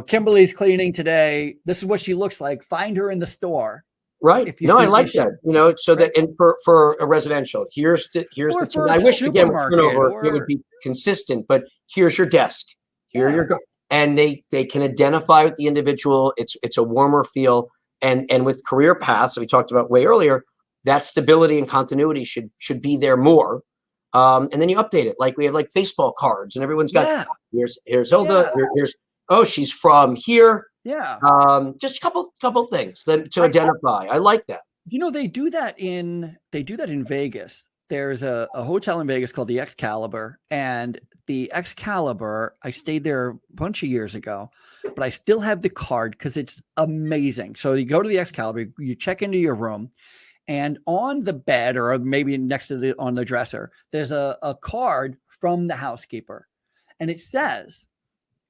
Kimberly's cleaning today. This is what she looks like. Find her in the store. Right. No, I like that. So that, and for a residential, here's the team. I wish again with turnover it would be consistent, but here's your desk. Here you're going, and they can identify with the individual. It's a warmer feel, and with career paths that we talked about way earlier, that stability and continuity should be there more. And then you update it, like we have like baseball cards, and everyone's got here's Hilda. Here's she's from here. Yeah. Just a couple things to identify. I like that. They do that in Vegas. There's a hotel in Vegas called the Excalibur, and the Excalibur, I stayed there a bunch of years ago, but I still have the card because it's amazing. So you go to the Excalibur, you check into your room, and on the bed, or maybe next to on the dresser, there's a card from the housekeeper, and it says,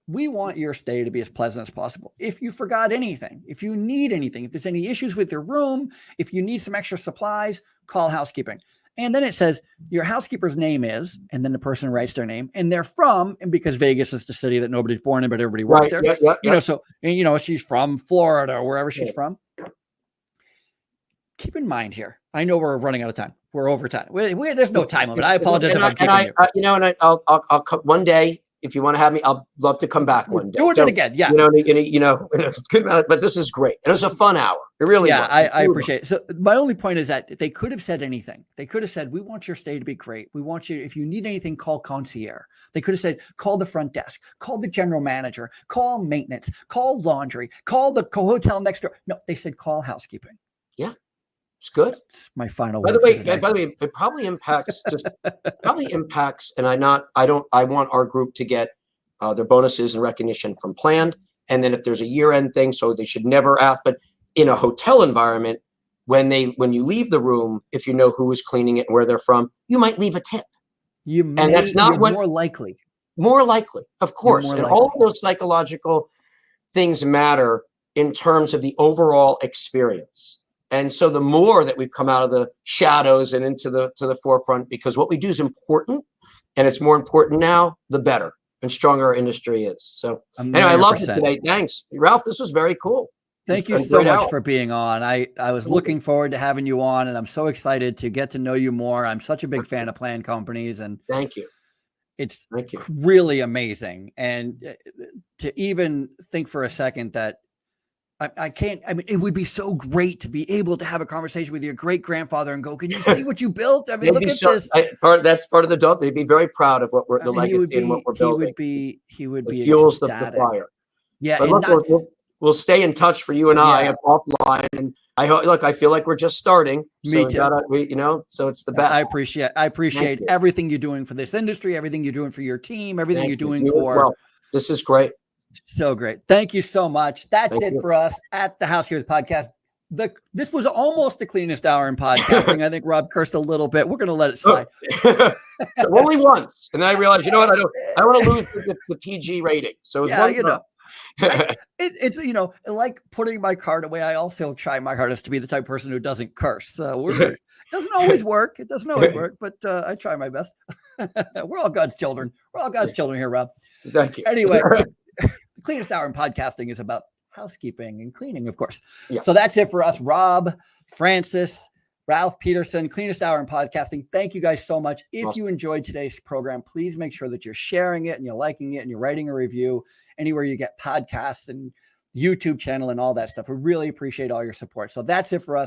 "We want your stay to be as pleasant as possible. If you forgot anything, if you need anything, if there's any issues with your room, if you need some extra supplies, call housekeeping." And then it says your housekeeper's name is, and then the person writes their name, and they're from, and because Vegas is the city that nobody's born in, but everybody works there. So, she's from Florida or wherever she's from. Keep in mind here, I know we're running out of time. We're over time. There's no time limit. I apologize. I'll come one day. If you want to have me, I'll love to come back one day. Doing it again, yeah. Good amount, but this is great. And it was a fun hour. It really was. I appreciate it. So my only point is that they could have said anything. They could have said, "We want your stay to be great. We want you, if you need anything, call concierge." They could have said, "Call the front desk, call the general manager, call maintenance, call laundry, call the hotel next door." No, they said, "Call housekeeping." Yeah. It's good. It's my final word. By the way, it probably impacts and I want our group to get their bonuses and recognition from planned. And then if there's a year-end thing, so they should never ask, but in a hotel environment, when you leave the room, if you know who is cleaning it and where they're from, you might leave a tip. That's not more likely. More likely, of course. And all of those psychological things matter in terms of the overall experience. And so the more that we've come out of the shadows and into the forefront, because what we do is important, and it's more important now, the better and stronger our industry is. So anyway, I love it today. Thanks, Ralph. This was very cool. Thank you so much for being on. I was looking forward to having you on, and I'm so excited to get to know you more. I'm such a big fan of Plan Companies, and thank you. It's really amazing. And to even think for a second that it would be so great to be able to have a conversation with your great grandfather and go, "Can you see what you built? I mean, look at this." That's part of the job. They'd be very proud of what we're the legacy and what we're building. He would be fuels the fire. Yeah. But look, we'll stay in touch for you and I offline. And look, I feel like we're just starting. Me So too. so it's the best. I appreciate you. everything you're doing for this industry, everything you're doing for your team, everything you're Thank you. doing You as for. well. This is great. So great. Thank you so much. That's Thank it you. for us at the Housekeepers podcast. This was almost the cleanest hour in podcasting. I think Rob cursed a little bit. We're going to let it slide. Only once. And then I realized, you know what? I want to lose the PG rating. So it's one. It's like putting my card away. I also try my hardest to be the type of person who doesn't curse. So it doesn't always work. It doesn't always work, but I try my best. We're all God's children. We're all God's children here, Rob. Thank you. Anyway, the cleanest hour in podcasting is about housekeeping and cleaning, of course. Yeah. So that's it for us. Rob, Francis, Ralph Peterson, cleanest hour in podcasting. Thank you guys so much. If you enjoyed today's program, please make sure that you're sharing it and you're liking it and you're writing a review anywhere you get podcasts and YouTube channel and all that stuff. We really appreciate all your support. So that's it for us.